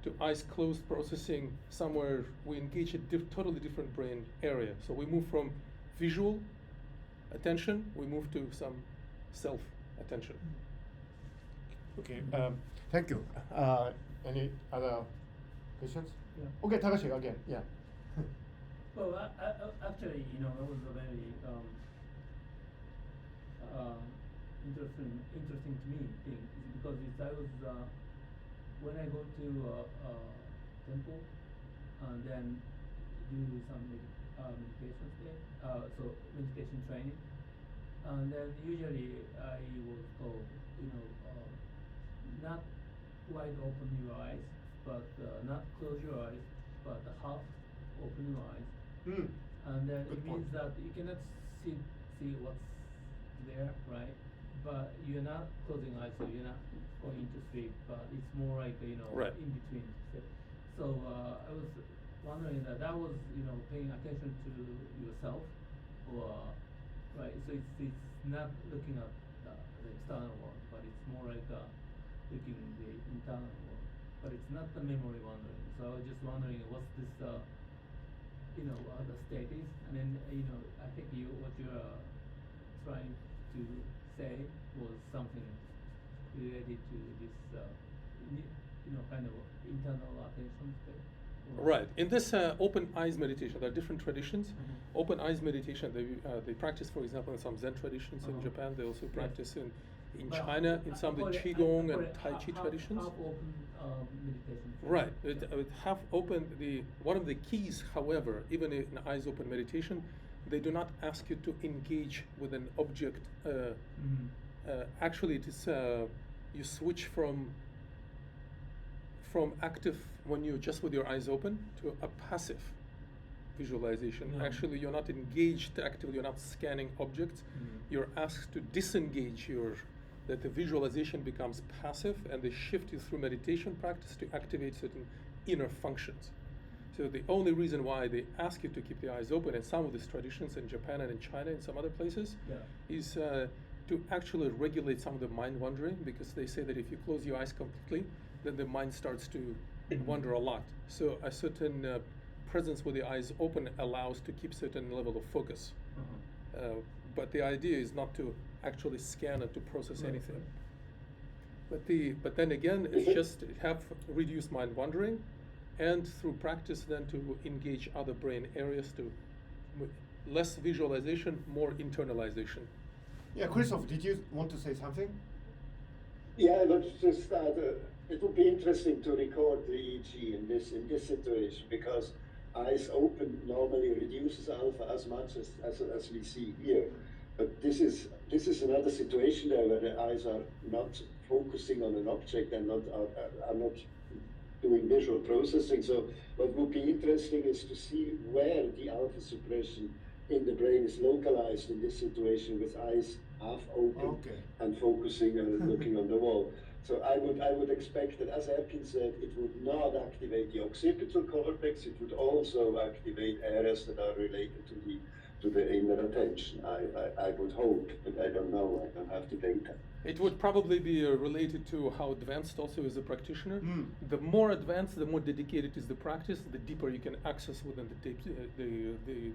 to eyes closed processing. Somewhere we engage a totally different brain area. So we move from visual attention, we move to some self attention. Okay, thank you. Any other questions? Yeah. Okay, Takashi again, yeah. Well, actually, you know, it was a very interesting to me thing, because I was when I go to temple and then do some meditation so meditation training, and then usually I was told, you know, not wide open your eyes, but not close your eyes, but half open your eyes. And then Good it means point. that you cannot see what's there, right? But you're not closing eyes, so you're not going to sleep, but it's more like, you know, Right. in between. So I was wondering that was, you know, paying attention to yourself, or right? So it's not looking at the external world, but it's more like looking the internal world. But it's not the memory wandering. So I was just wondering, what's this, you know, the state is, and then, you know, I think what you're trying to say was something related to this, you know, kind of internal attention state. Right. In this open eyes meditation, there are different traditions. Open eyes meditation, they practice, for example, in some Zen traditions in Japan. They also practice in But China, in some of the Qigong and Tai Chi traditions. Half open meditation. Right. With half open, one of the keys, however, even in eyes open meditation, they do not ask you to engage with an object. Actually, it is you switch from active, when you're just with your eyes open, to a passive visualization. Yeah. Actually, you're not engaged actively, you're not scanning objects. You're asked to disengage that the visualization becomes passive, and they shift you through meditation practice to activate certain inner functions. So the only reason why they ask you to keep the eyes open in some of these traditions in Japan and in China and some other places is to actually regulate some of the mind wandering, because they say that if you close your eyes completely, then the mind starts to wander a lot. So a certain presence with the eyes open allows to keep certain level of focus. But the idea is not to actually scan and to process anything. But then again, it's just have reduced mind wandering, and through practice then to engage other brain areas to less visualization, more internalization. Yeah, Christoph, did you want to say something? Yeah, but just it would be interesting to record the EEG in this situation, because eyes open normally reduces alpha as much as we see here. But this is another situation there where the eyes are not focusing on an object and are not doing visual processing. So what would be interesting is to see where the alpha suppression in the brain is localized in this situation with eyes half open and focusing and looking on the wall. So I would expect that, as Erkin said, it would not activate the occipital cortex. It would also activate areas that are related to the inner attention. I would hope, but I don't know. I don't have the data. It would probably be related to how advanced also is the practitioner. The more advanced, the more dedicated is the practice, the deeper you can access within the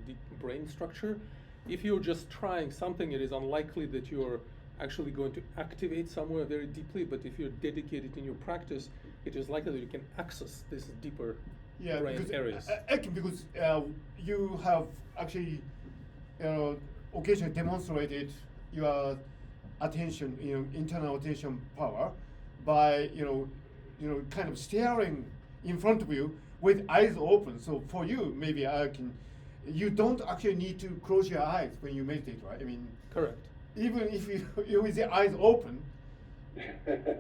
deep brain structure. If you're just trying something, it is unlikely that you're actually going to activate somewhere very deeply, but if you're dedicated in your practice, it is likely that you can access this deeper brain areas. Because you have actually occasionally demonstrated your attention, internal attention power by kind of staring in front of you with eyes open. So for you, maybe you don't actually need to close your eyes when you meditate, right? I mean, correct. Even if you with the eyes open.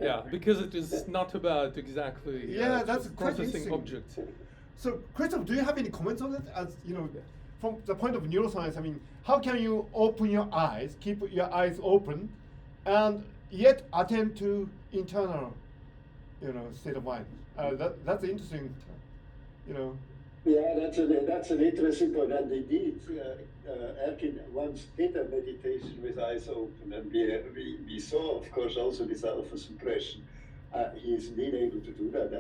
Yeah, because it is not about exactly that's processing objects. So, Christoph, do you have any comments on that? As from the point of neuroscience, I mean, how can you open your eyes, keep your eyes open, and yet attend to internal, state of mind? That's interesting, Yeah, that's an interesting point, and indeed, Erkin once did a meditation with eyes open, and we saw, of course, also this alpha suppression. He's been able to do that.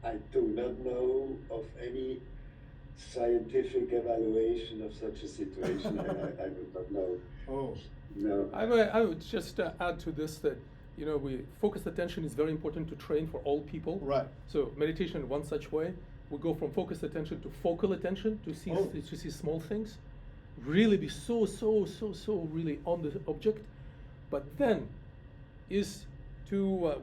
I do not know of any scientific evaluation of such a situation. I would not know. Oh. No. I would just add to this that focused attention is very important to train for all people. Right. So meditation in one such way, we go from focused attention to focal attention to see small things, really be so really on the object, but then is to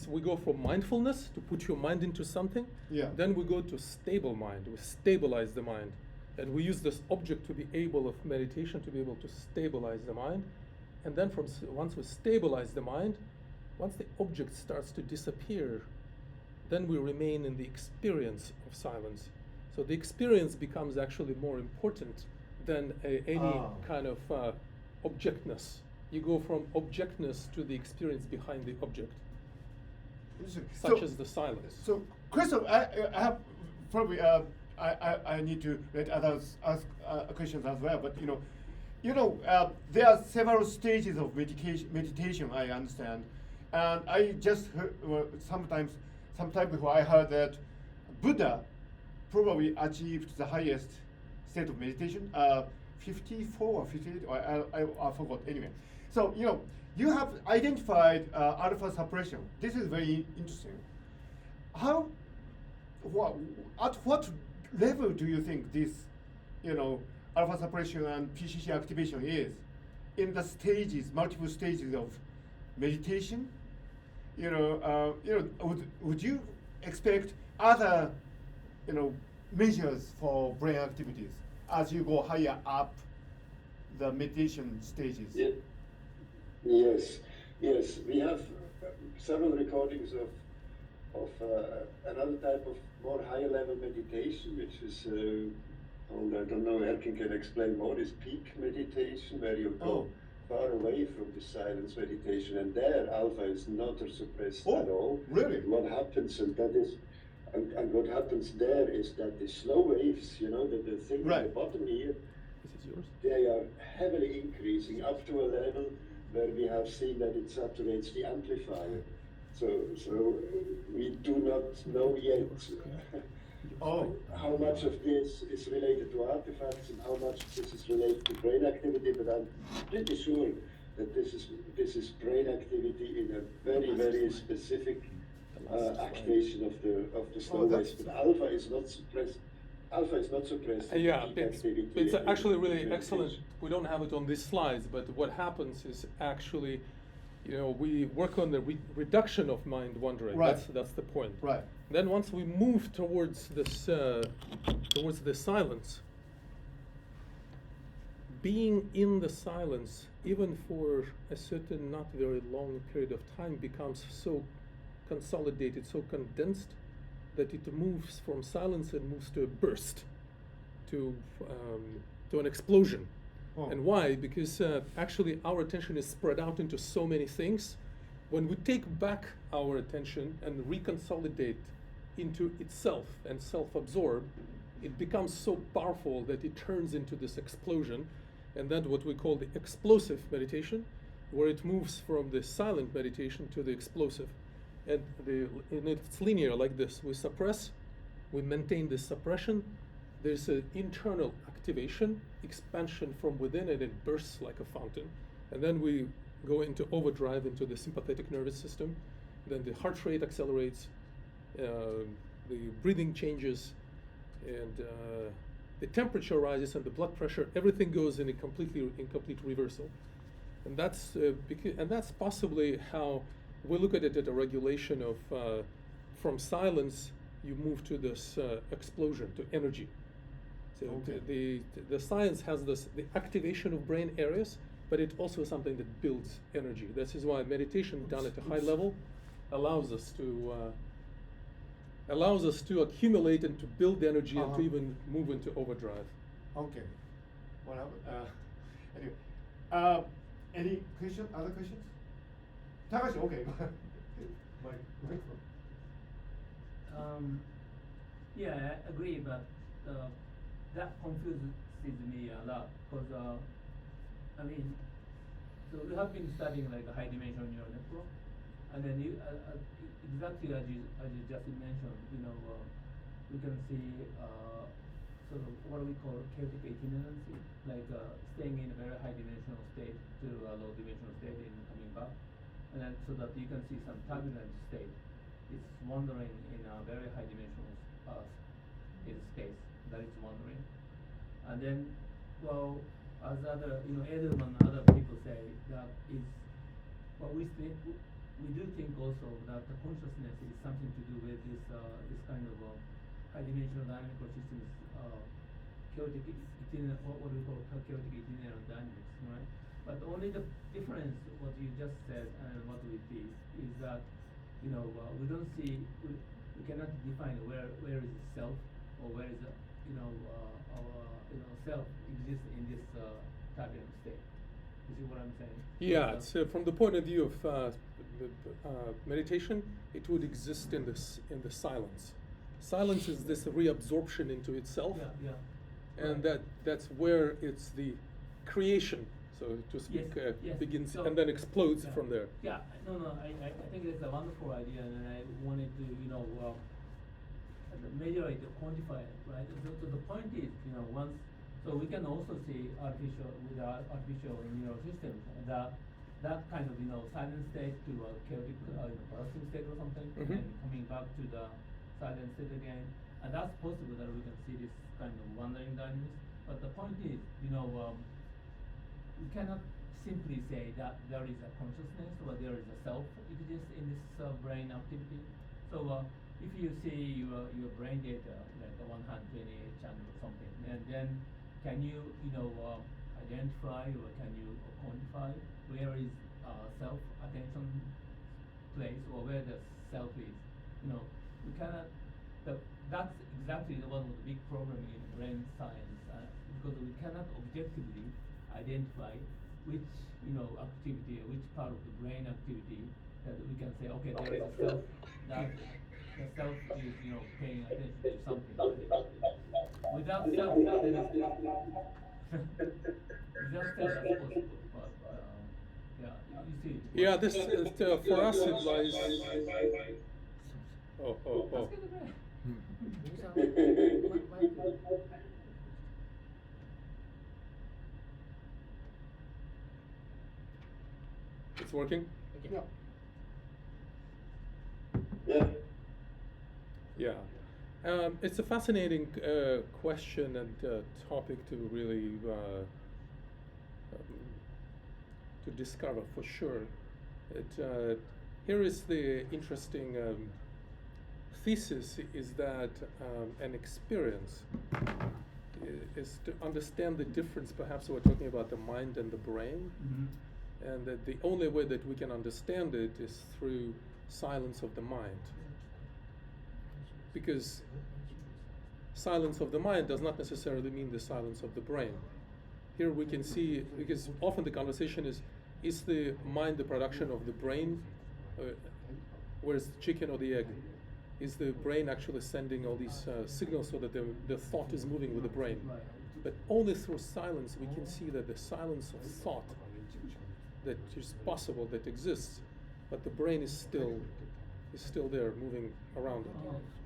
we go from mindfulness to put your mind into something. Yeah. Then we go to stable mind. We stabilize the mind, and we use this object to be able of meditation to be able to stabilize the mind, and then once we stabilize the mind, once the object starts to disappear, then we remain in the experience of silence. So the experience becomes actually more important than any kind of objectness. You go from objectness to the experience behind the object, such as the silence. So, Christoph, I have probably I need to let others ask questions as well. But there are several stages of meditation. I understand, and I just heard, sometime before I heard that Buddha probably achieved the highest state of meditation, 54 or 58, or I forgot. Anyway, so you have identified alpha suppression. This is very interesting. At what level do you think this, alpha suppression and PCC activation is in the stages, multiple stages of meditation? Would you expect other, measures for brain activities as you go higher up the meditation stages? Yeah. Yes. We have several recordings of another type of more higher level meditation, which is I don't know, Erkin can explain more, is peak meditation, where you go far away from the silence meditation, and there alpha is not suppressed at all. Really? What happens, and what happens there is that the slow waves, the thing at the bottom here, they are heavily increasing up to a level where we have seen that it saturates the amplifier. So we do not know yet how much of this is related to artifacts and how much of this is related to brain activity, but I'm pretty sure that this is brain activity in a very, very specific activation of the slow waves, but alpha is not suppressed. Alpha is not suppressed. Yeah, Peak it's activity actually really in excellent. meditation. We don't have it on these slides, but what happens is actually, we work on the reduction of mind wandering. Right. That's the point. Right. Then once we move towards this, towards the silence, being in the silence, even for a certain not very long period of time, becomes so consolidated, so condensed, that it moves from silence and moves to a burst, to an explosion. Oh. And why? Because actually our attention is spread out into so many things. When we take back our attention and reconsolidate into itself and self-absorb, it becomes so powerful that it turns into this explosion, and then what we call the explosive meditation, where it moves from the silent meditation to the explosive. And it's linear like this. We suppress, we maintain this suppression, there's an internal activation, expansion from within, and it bursts like a fountain. And then we go into overdrive into the sympathetic nervous system. Then the heart rate accelerates, the breathing changes, and the temperature rises, and the blood pressure. Everything goes in complete reversal. And that's possibly how we look at it at a regulation of from silence you move to this explosion, to energy. So Okay. the science has the activation of brain areas, but it also is something that builds energy. This is why meditation done at a high level allows us to accumulate and to build energy and to even move into overdrive. Okay. What happened? Anyway, any question? Other questions? Takashi, okay. Microphone. Yeah, I agree, but that confuses me a lot because I mean, so we have been studying like a high dimensional neural network, and then exactly as you just mentioned, we can see sort of what we call chaotic itinerancy, like staying in a very high dimensional state to a low dimensional state and coming back, and then so that you can see some turbulent state. It's wandering in a very high dimensional space that it's wandering, and then as other Edelman and other people say that is what we think. We do think also that the consciousness is something to do with this kind of high dimensional dynamical systems, chaotic what we call chaotic itinerant dynamics, right? But only the difference, what you just said and what we see, is that we don't see, we cannot define where is the self, or where is our self exists in this turbulent state. You see what I'm saying? Yeah, so from the point of view of meditation, it would exist in the silence. Silence is this reabsorption into itself, and that's where it's the creation, so to speak, begins So, and then explodes from there. Yeah, I think it's a wonderful idea, and I wanted to measure it, quantify it, right? So the point is, once. So we can also see with our artificial neural systems that kind of silent state to a chaotic bursting state or something, and coming back to the silent state again, and that's possible that we can see this kind of wandering dynamics. But the point is, we cannot simply say that there is a consciousness or there is a self exists in this brain activity. So if you see your brain data like a 128 channel or something, and then can you identify or can you quantify where is self attention place or where the self is? We cannot. That's exactly one of the big problem in brain science because we cannot objectively identify which activity or which part of the brain activity that we can say okay there is a self that the self is paying attention to something. Without self, then without self, that's possible. But you see. Yeah, this for us it lies. Oh. It's working? Yeah. Yeah. Yeah, it's a fascinating question and topic to really to discover for sure. Here is the interesting thesis: is that an experience is to understand the difference. Perhaps we're talking about the mind and the brain, and that the only way that we can understand it is through silence of the mind. Because silence of the mind does not necessarily mean the silence of the brain. Here we can see, because often the conversation is the mind the production of the brain? Where's the chicken or the egg? Is the brain actually sending all these signals so that the thought is moving with the brain? But only through silence we can see that the silence of thought that is possible, that exists, but the brain is still there, moving around it.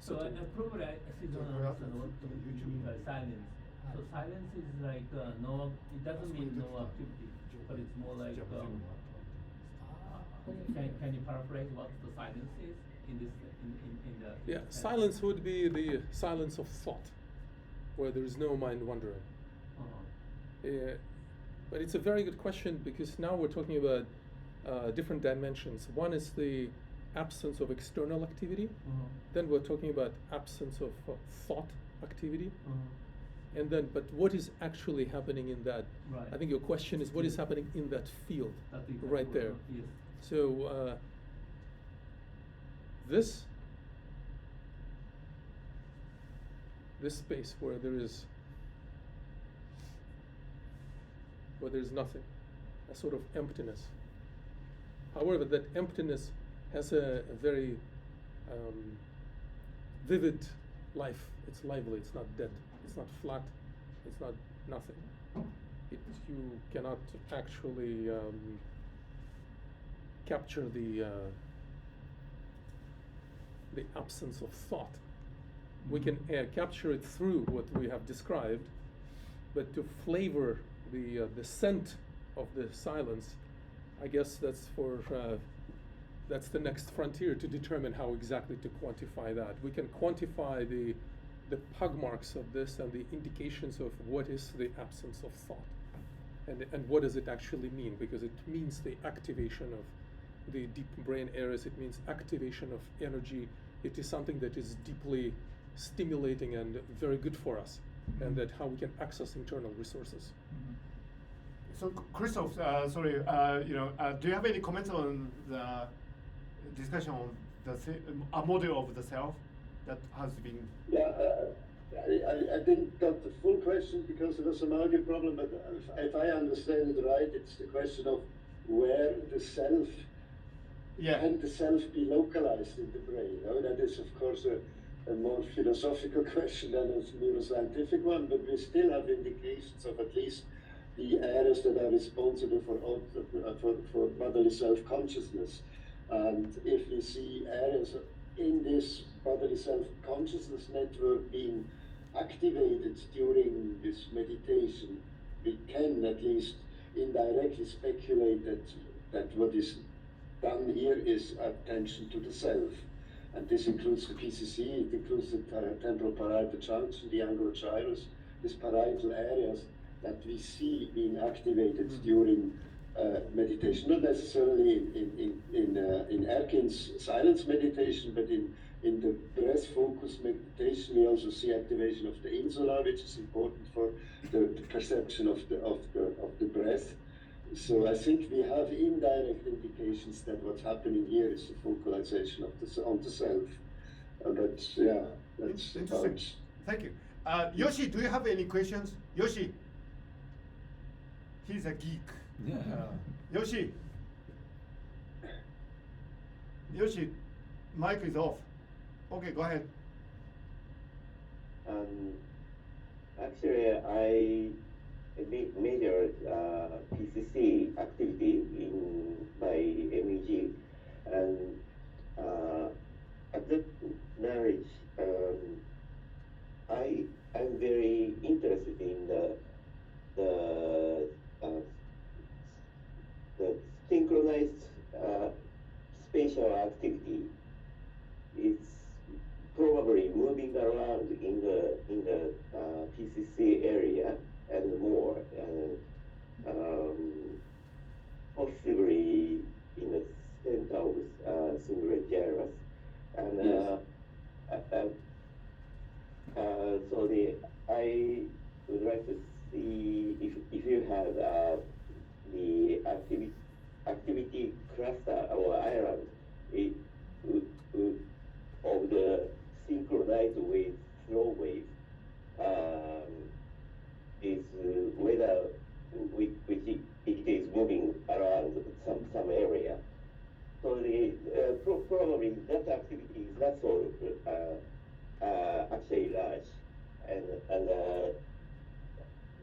So probably I still don't understand what you mean by silence. So silence is like no, it doesn't mean no activity, but it's more like can you paraphrase what the silence is in this in the? Yeah, silence would be the silence of thought, where there is no mind wandering. But it's a very good question, because now we're talking about different dimensions. One is the absence of external activity. Then we're talking about absence of thought activity. And then, but what is actually happening in that? Right. I think your question is what is happening in that field, right there. Yes. So this space where there is nothing, a sort of emptiness. However, that emptiness has a very vivid life. It's lively. It's not dead. It's not flat. It's not nothing. You cannot actually capture the absence of thought. We can capture it through what we have described, but to flavor the scent of the silence, I guess that's that's the next frontier, to determine how exactly to quantify that. We can quantify the pug marks of this and the indications of what is the absence of thought, and what does it actually mean, because it means the activation of the deep brain areas. It means activation of energy. It is something that is deeply stimulating and very good for us, and that how we can access internal resources. So, Christoph, sorry, do you have any comments on the discussion on a model of the self that has been? Yeah, I didn't got the full question because there was some audio problem, but if I understand it right, it's the question of where the self, can the self be localized in the brain? Oh, that is, of course, a more philosophical question than a neuroscientific one, but we still have indications of at least the areas that are responsible for bodily self-consciousness. And if we see areas in this bodily self-consciousness network being activated during this meditation, we can at least indirectly speculate that what is done here is attention to the self. And this includes the PCC, it includes the temporal parietal junction, the angular gyrus, these parietal areas that we see being activated during meditation, not necessarily in Erkin's silence meditation, but in the breath focus meditation, we also see activation of the insula, which is important for the perception of the breath. So I think we have indirect indications that what's happening here is the focalization of on the self. But yeah, that's interesting. Thank you. Yoshi, do you have any questions? Yoshi, he's a geek. Yoshi, mic is off. Okay, go ahead. Actually, I measured PCC activity by MEG, and at that knowledge, I'm very interested in the synchronized spatial activity. It's probably capsule actually large, and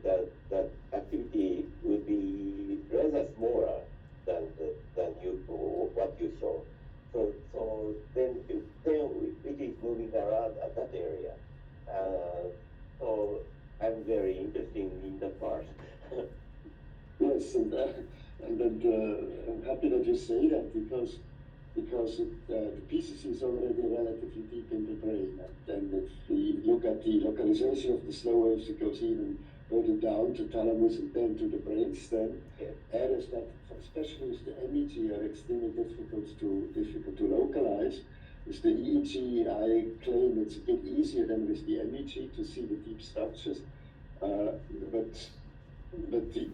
the activity would be rather smaller than what you saw. So then it is moving around at that area. So I'm very interested in that part. Yes, and I'm happy that you say that because the PCC is already relatively deep in the brain, and if we look at the localization of the slow waves, it goes even further down to thalamus and then to the brainstem. Yeah. Areas that, especially with the MEG, are extremely difficult to localize. With the EEG, I claim it's a bit easier than with the MEG to see the deep structures, but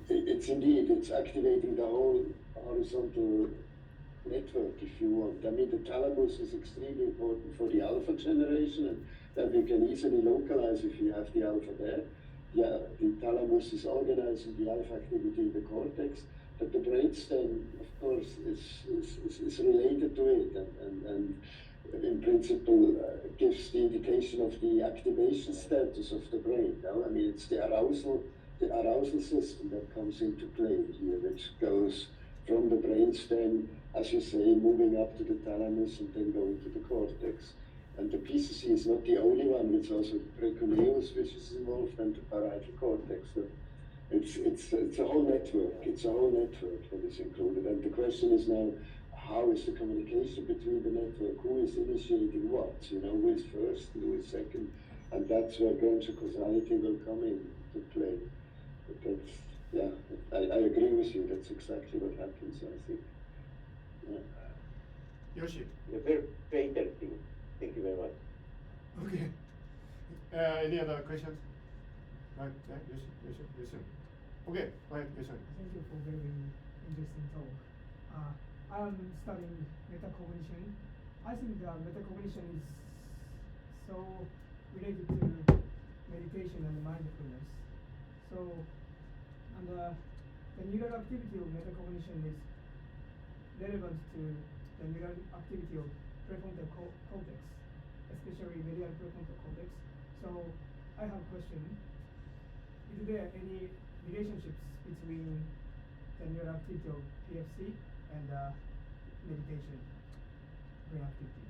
it's activating the whole horizontal network, if you want. I mean, the thalamus is extremely important for the alpha generation, and that we can easily localize if you have the alpha there. Yeah, the thalamus is organizing the alpha activity in the cortex, but the brainstem, of course, is related to it, and in principle gives the indication of the activation status of the brain. No? I mean, it's the arousal system that comes into play here, which goes from the brainstem, as you say, moving up to the thalamus and then going to the cortex. And the PCC is not the only one, it's also the precuneus which is involved, and the parietal cortex. So it's a whole network. It's a whole network that is included. And the question is now, how is the communication between the network? Who is initiating what? You know, who is first and who is second? And that's where branch causality will come in to play. But that's, yeah, I agree with you. That's exactly what happens, I think. Yeah. Yoshi. Yeah, very interesting. Thank you very much. Okay. Any other questions? Right, Yoshi. Okay, right, Yoshi. Thank you for very interesting talk. I am studying metacognition. I think that metacognition is so related to meditation and mindfulness. So, and the neural activity of metacognition is relevant to the neural activity of prefrontal cortex, especially medial prefrontal cortex. So, I have a question. Is there any relationships between the neural activity of PFC and meditation, brain activity?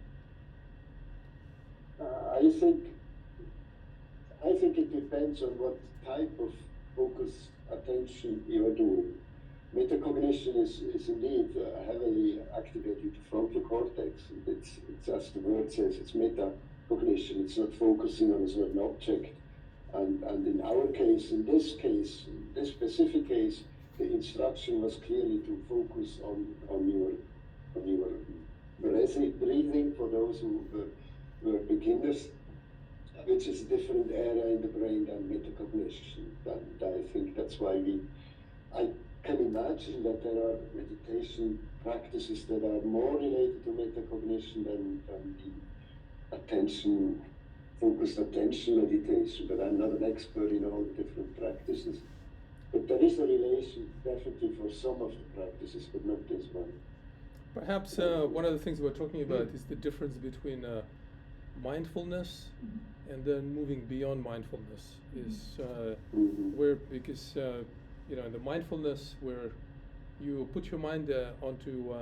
I think it depends on what type of focus attention you are doing. Metacognition is indeed heavily activated the frontal cortex. It's as the word says, it's metacognition. It's not focusing on a certain object. And in our case, in this specific case, the instruction was clearly to focus on your breathing for those who were beginners, which is a different area in the brain than metacognition. And I think that's why I can imagine that there are meditation practices that are more related to metacognition than the focused attention meditation, but I'm not an expert in all the different practices. But there is a relation, definitely, for some of the practices, but not this one. Perhaps one of the things we're talking about is the difference between mindfulness and then moving beyond mindfulness. Is where, because you know, in the mindfulness where you put your mind into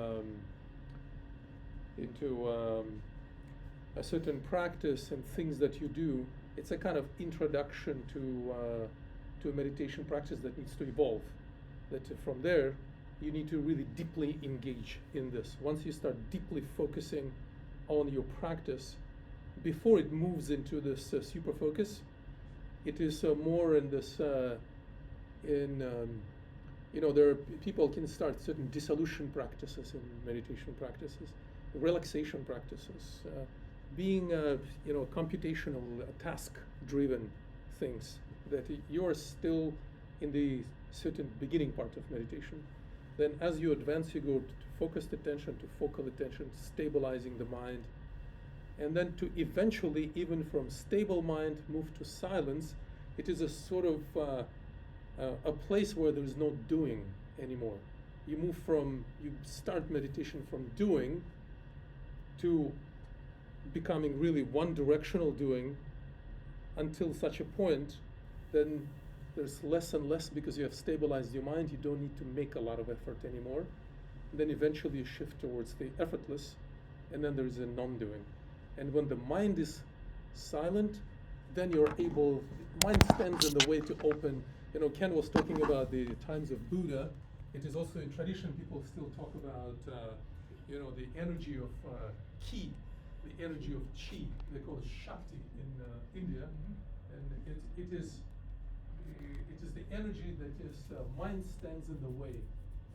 a certain practice and things that you do, it's a kind of introduction to a meditation practice that needs to evolve. That from there, you need to really deeply engage in this. Once you start deeply focusing on your practice, before it moves into this super focus, it is more in this, you know, there are people can start certain dissolution practices in meditation practices, relaxation practices, being, you know, computational, task-driven things, that you're still in the certain beginning part of meditation. Then as you advance, you go to focused attention, to focal attention, stabilizing the mind, and then to eventually, even from stable mind, move to silence. It is a sort of a place where there is no doing anymore. You start meditation from doing to becoming really one-directional doing until such a point, then there's less and less because you have stabilized your mind. You don't need to make a lot of effort anymore. And then eventually you shift towards the effortless, and then there's a non-doing. And when the mind is silent, then you're able, mind stands in the way to open. You know, Ken was talking about the times of Buddha. It is also in tradition, people still talk about, you know, the energy of ki, the energy of chi. They call it Shakti in India. And it is the energy that is, mind stands in the way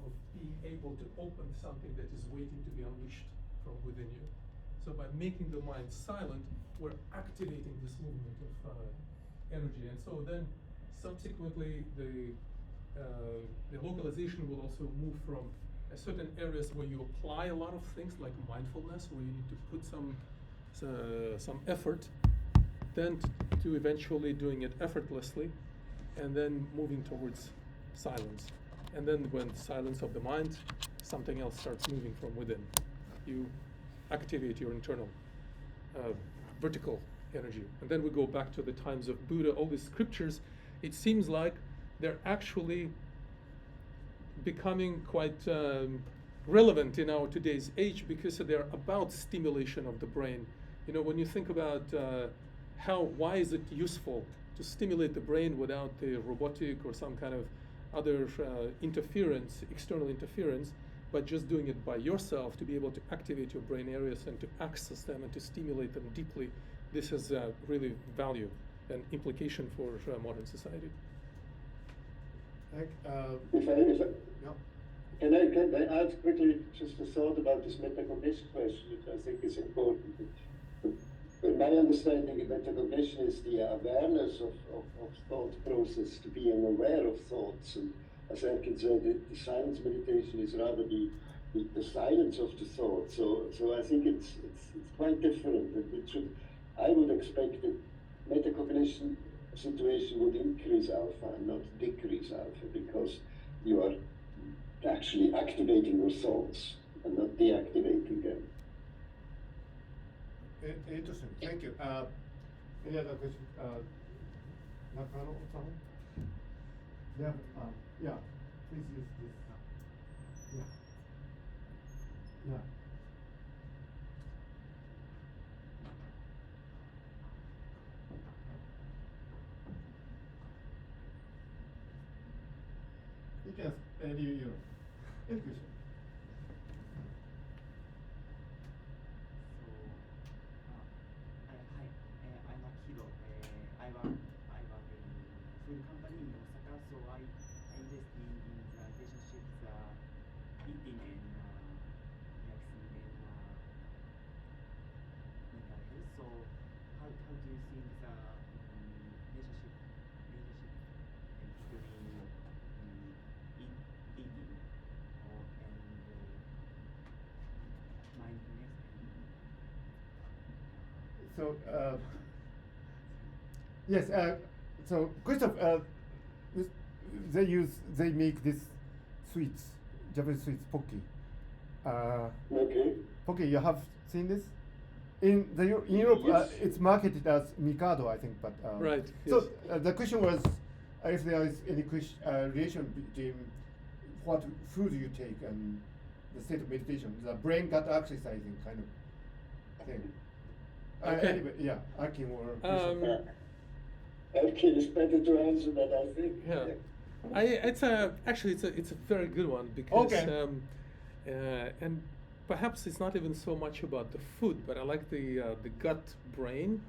of being able to open something that is waiting to be unleashed from within you. So by making the mind silent, we're activating this movement of energy. And so then subsequently the localization will also move from certain areas where you apply a lot of things like mindfulness, where you need to put some effort, then to eventually doing it effortlessly, and then moving towards silence. And then when silence of the mind, something else starts moving from within. You activate your internal vertical energy. And then we go back to the times of Buddha. All these scriptures, it seems like they're actually becoming quite relevant in our today's age because they're about stimulation of the brain. You know, when you think about why is it useful to stimulate the brain without the robotic or some kind of other interference, external interference, but just doing it by yourself to be able to activate your brain areas and to access them and to stimulate them deeply, this has really value and implication for modern society. Can I add quickly just a thought about this metacognition question, which I think is important. In my understanding, metacognition is the awareness of thought process, to being aware of thoughts. And as Erkin said, the silence meditation is rather the silence of the thought. So I think it's quite different. And I would expect that metacognition situation would increase alpha and not decrease alpha, because you are actually activating your thoughts and not deactivating them. Interesting. Thank you. Any other question? Nakano or someone? Yeah. Yeah. Please use this. Yeah. Yeah. You can ask any question. I'm Akiro. I work in food company in Osaka, so I invest in the relationships, eating and relaxing and mental health. So how do you think the relationship between eating and mindfulness? So yes, so Christoph, they make this sweets, Japanese sweets, pocky. Okay. Pocky, you have seen this? In Europe, Yes. it's marketed as Mikado, I think, but Right. So the question was if there is any relation between what food you take and the state of meditation, the brain gut exercising kind of thing. Okay. Anyway, yeah, Erkin or Erkin is better to answer that, I think. Yeah. It's a very good one because Okay. And perhaps it's not even so much about the food, but I like the gut brain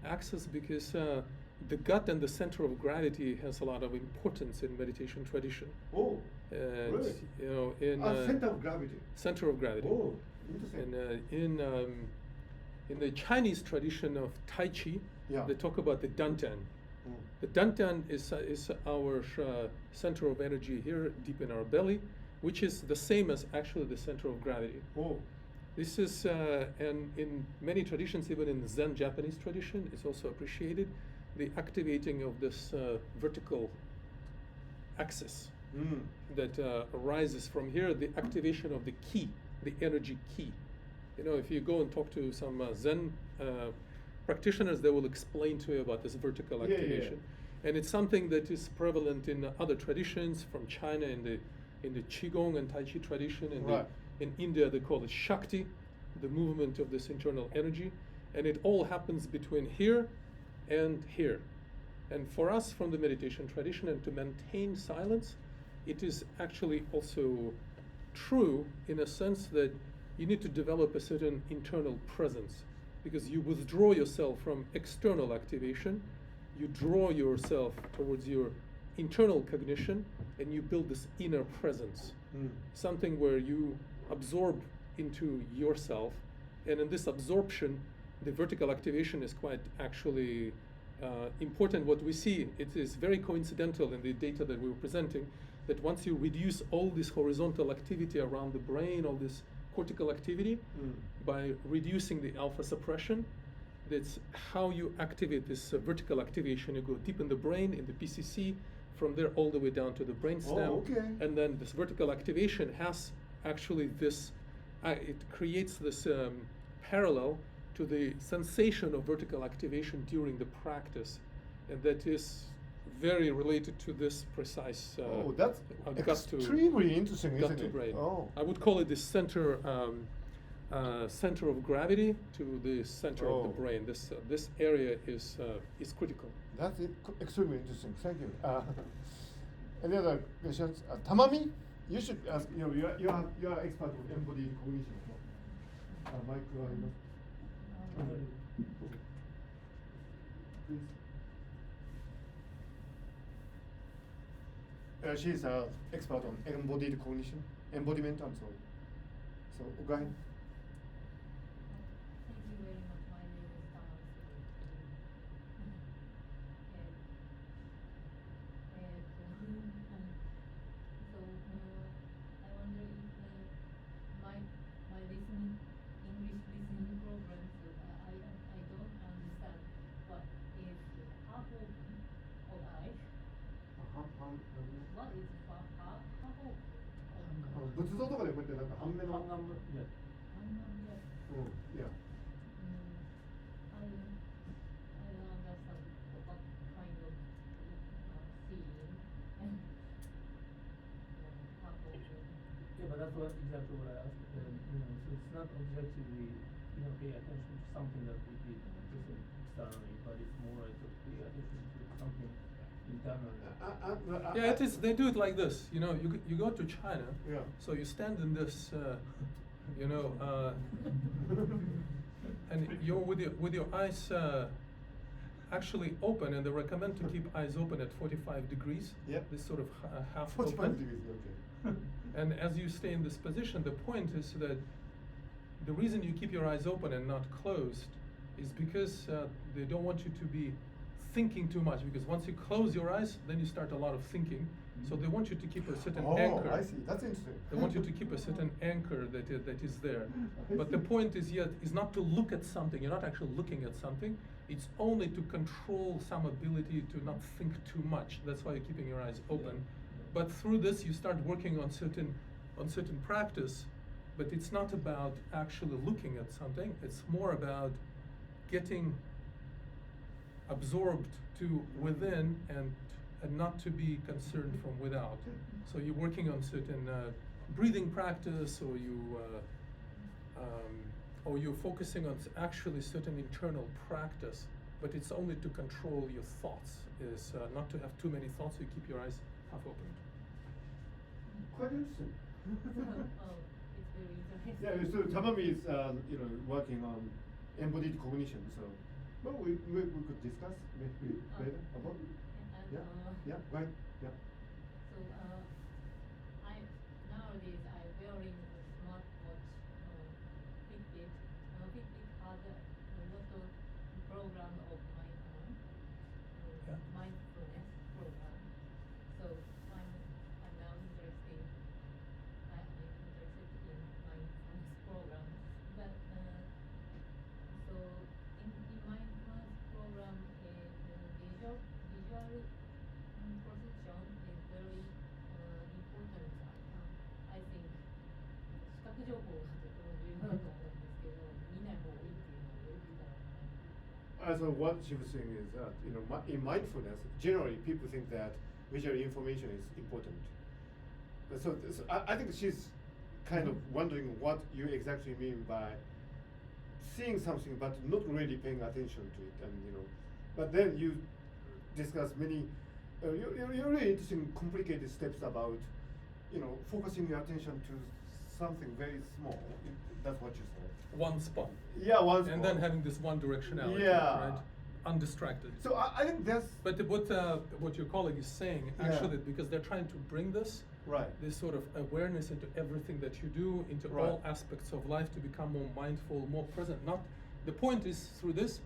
axis because the gut and the center of gravity has a lot of importance in meditation tradition. Oh, and, really? You know, in center of gravity. Center of gravity. Oh, interesting. And in the Chinese tradition of Tai Chi, they talk about the dantian. The dantian is our center of energy here, deep in our belly, which is the same as actually the center of gravity. Oh. This is, and in many traditions, even in the Zen Japanese tradition, it's also appreciated, the activating of this vertical axis that arises from here, the activation of the ki, the energy ki. You know, if you go and talk to some Zen practitioners, they will explain to you about this vertical Yeah, yeah, yeah. activation. And it's something that is prevalent in other traditions from China in the Qigong and Tai Chi tradition. Right. In India, they call it Shakti, the movement of this internal energy. And it all happens between here and here. And for us, from the meditation tradition, and to maintain silence, it is actually also true in a sense that you need to develop a certain internal presence, because you withdraw yourself from external activation, you draw yourself towards your internal cognition, and you build this inner presence, something where you absorb into yourself. And in this absorption, the vertical activation is quite actually important. What we see, it is very coincidental in the data that we were presenting, that once you reduce all this horizontal activity around the brain, all this cortical activity, by reducing the alpha suppression, that's how you activate this vertical activation. You go deep in the brain, in the PCC, from there all the way down to the brainstem. Oh, okay. And then this vertical activation has actually this, it creates this parallel to the sensation of vertical activation during the practice. And that is very related to this precise that's extremely interesting, gut isn't to it? brain. Oh. I would call it the center center of gravity to the center of the brain. This area is critical. That's extremely interesting. Thank you. Any other questions? Tamami, you should ask. You are expert of embodied cognition. Mike, please. She's an expert on embodied cognition, embodiment. I'm sorry. So go ahead. Thank you very much. My name is Thomas. I wonder if my listening English listening program, so I don't understand what is half open or eye. What is half open? 仏像とかでこうやってなんか半目の。Yeah. Yeah. I don't understand what kind of seeing and half open. Yeah, but that's exactly what I asked. So it's not objectively, pay attention to something that we did just externally, but it's more like to pay attention to something internally. Yeah, it is. They do it like this. You know, you go to China. Yeah. So you stand in this, and you're with your eyes actually open, and they recommend to keep eyes open at 45 degrees. Yeah. This sort of half 45 open. degrees. Okay. And as you stay in this position, the point is that the reason you keep your eyes open and not closed is because they don't want you to be thinking too much, because once you close your eyes, then you start a lot of thinking. So they want you to keep a certain anchor. I see. That's interesting. They want you to keep a certain anchor that is there. But the point is not to look at something. You're not actually looking at something. It's only to control some ability to not think too much. That's why you're keeping your eyes open. But through this, you start working on certain practice. But it's not about actually looking at something. It's more about getting absorbed to within and not to be concerned from without. So you're working on certain breathing practice, or you're focusing on actually certain internal practice. But it's only to control your thoughts. Is not to have too many thoughts. So you keep your eyes half open. Quite interesting. It's very interesting. Yeah. So Tamami is working on embodied cognition. So, well, we could discuss maybe later about. Yeah. Go ahead. Yeah. So nowadays I'm wearing a smartwatch, Fitbit. Fitbit has a lot of program of my own, mindfulness program. So I'm now interested. I'm interested in mindfulness program. But so in mindfulness program, visual perception is very important. I think 視覚情報がとても重要だと思うんですけど、So what she was saying is that in mindfulness, generally people think that visual information is important. So I think she's kind of wondering what you exactly mean by seeing something but not really paying attention to it, and but then you discuss many really interesting, complicated steps about focusing your attention to something very small. That's what you said. One spot. Yeah, one spot. And then having this one directionality, Yeah. right? Undistracted. So I think that's. But what your colleague is saying, actually, because they're trying to bring this this sort of awareness into everything that you do, into all aspects of life, to become more mindful, more present. The point is, through this,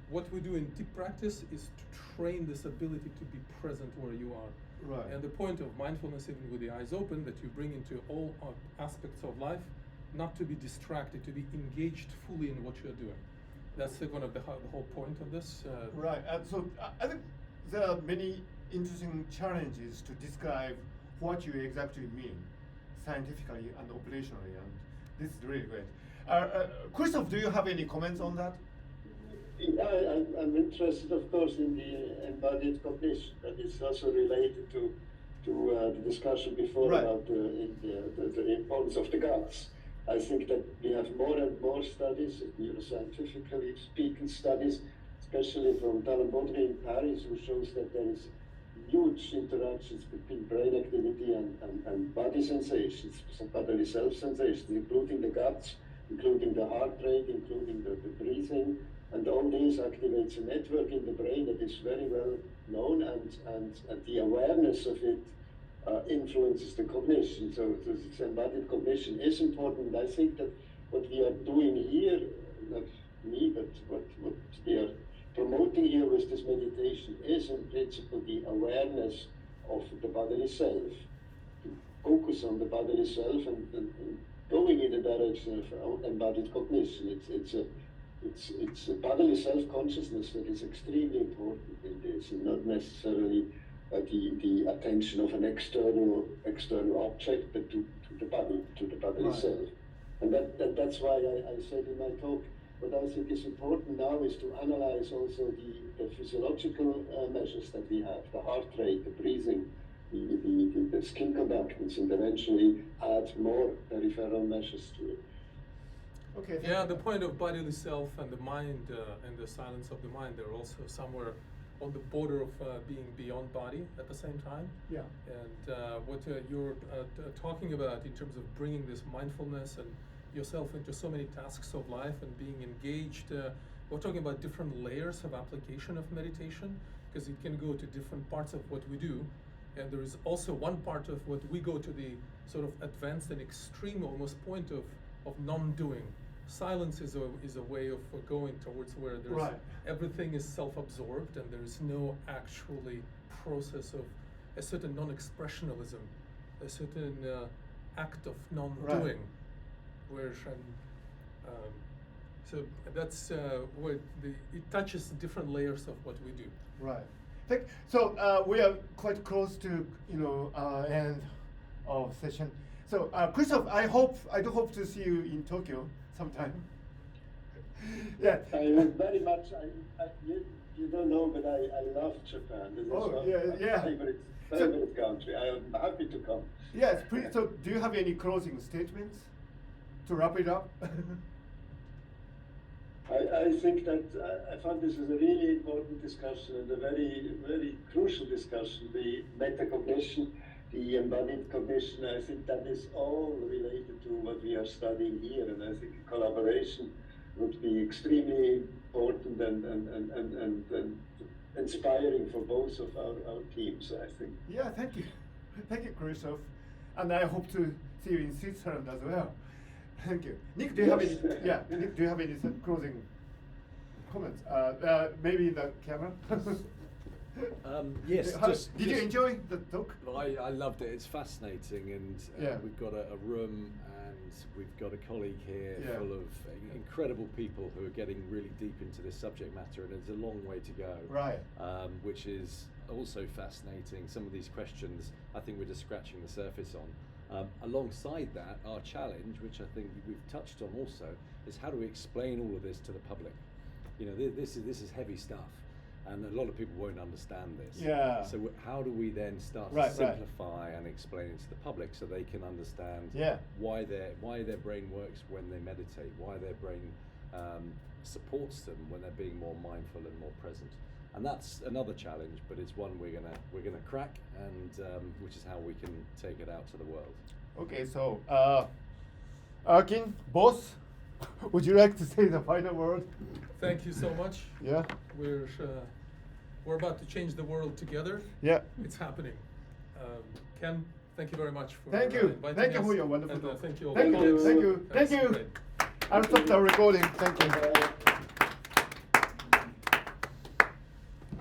what we do in deep practice is to train this ability to be present where you are. Right. And the point of mindfulness, even with the eyes open, that you bring into all aspects of life, not to be distracted, to be engaged fully in what you're doing. That's the whole point of this. Right. So I think there are many interesting challenges to describe what you exactly mean scientifically and operationally, and this is really great. Christoph, do you have any comments on that? Yeah, I'm interested, of course, in the embodied cognition. That is also related to the discussion before about the importance of the guts. I think that we have more and more studies, neuroscientifically speaking studies, especially from Talon Baudry in Paris, who shows that there is huge interactions between brain activity and body sensations, some bodily self-sensations, including the guts, including the heart rate, including the breathing, and all these activates a network in the brain that is very well known, and the awareness of it influences the cognition. So this embodied cognition is important. I think that what we are doing here, not me, but what we are promoting here with this meditation is in principle the awareness of the bodily self. To focus on the bodily self and going in the direction of embodied cognition. It's a bodily self-consciousness that is extremely important in this, and not necessarily the attention of an external object, but to the bodily self. And that's why I said in my talk, what I think is important now is to analyze also the physiological measures that we have, the heart rate, the breathing, the skin conductance, and eventually add more peripheral measures to it. Okay. Yeah, the point of bodily self and the mind and the silence of the mind, they're also somewhere on the border of being beyond body at the same time. Yeah. And what you're talking about in terms of bringing this mindfulness and yourself into so many tasks of life and being engaged, we're talking about different layers of application of meditation, because it can go to different parts of what we do. And there is also one part of what we go to the sort of advanced and extreme almost point of non-doing. Silence is a way of going towards where there's everything is self-absorbed and there is no actually process of a certain non-expressionalism, a certain act of non-doing. Where so that's where it touches different layers of what we do. Right. So we are quite close to end of session. So Christoph, I do hope to see you in Tokyo sometime. Yeah. I very much. You don't know, but I love Japan. This is my favorite country. I am happy to come. Yes. So, do you have any closing statements to wrap it up? I think that I found this is a really important discussion and a very, very crucial discussion. The metacognition, the embodied cognition, I think that is all related to what we are studying here, and I think collaboration would be extremely important and inspiring for both of our teams, I think. Yeah, thank you. Thank you, Christoph. And I hope to see you in Switzerland as well. Thank you. Nick, do you have any Nick, do you have any closing comments? Maybe the camera? Yes. Did you enjoy the talk? I loved it. It's fascinating, and we've got a room, and we've got a colleague here full of incredible people who are getting really deep into this subject matter, and there's a long way to go. Right. Which is also fascinating. Some of these questions, I think we're just scratching the surface on. Alongside that, our challenge, which I think we've touched on also, is how do we explain all of this to the public? you know, this is heavy stuff, and a lot of people won't understand this. Yeah. So how do we then start Right, to simplify and explain it to the public so they can understand why their brain works when they meditate, why their brain supports them when they're being more mindful and more present. And that's another challenge, but it's one we're gonna crack, and which is how we can take it out to the world. Okay, so Erkin, boss, would you like to say the final word? Thank you so much. Yeah. We're about to change the world together. Yeah. It's happening. Ken, thank you very much for Thank you. inviting Thank you us, for your wonderful and, talk. thank you all. Thank the you. colleagues. Thank you. That's Thank you. great. I'll stop the recording. Thank you.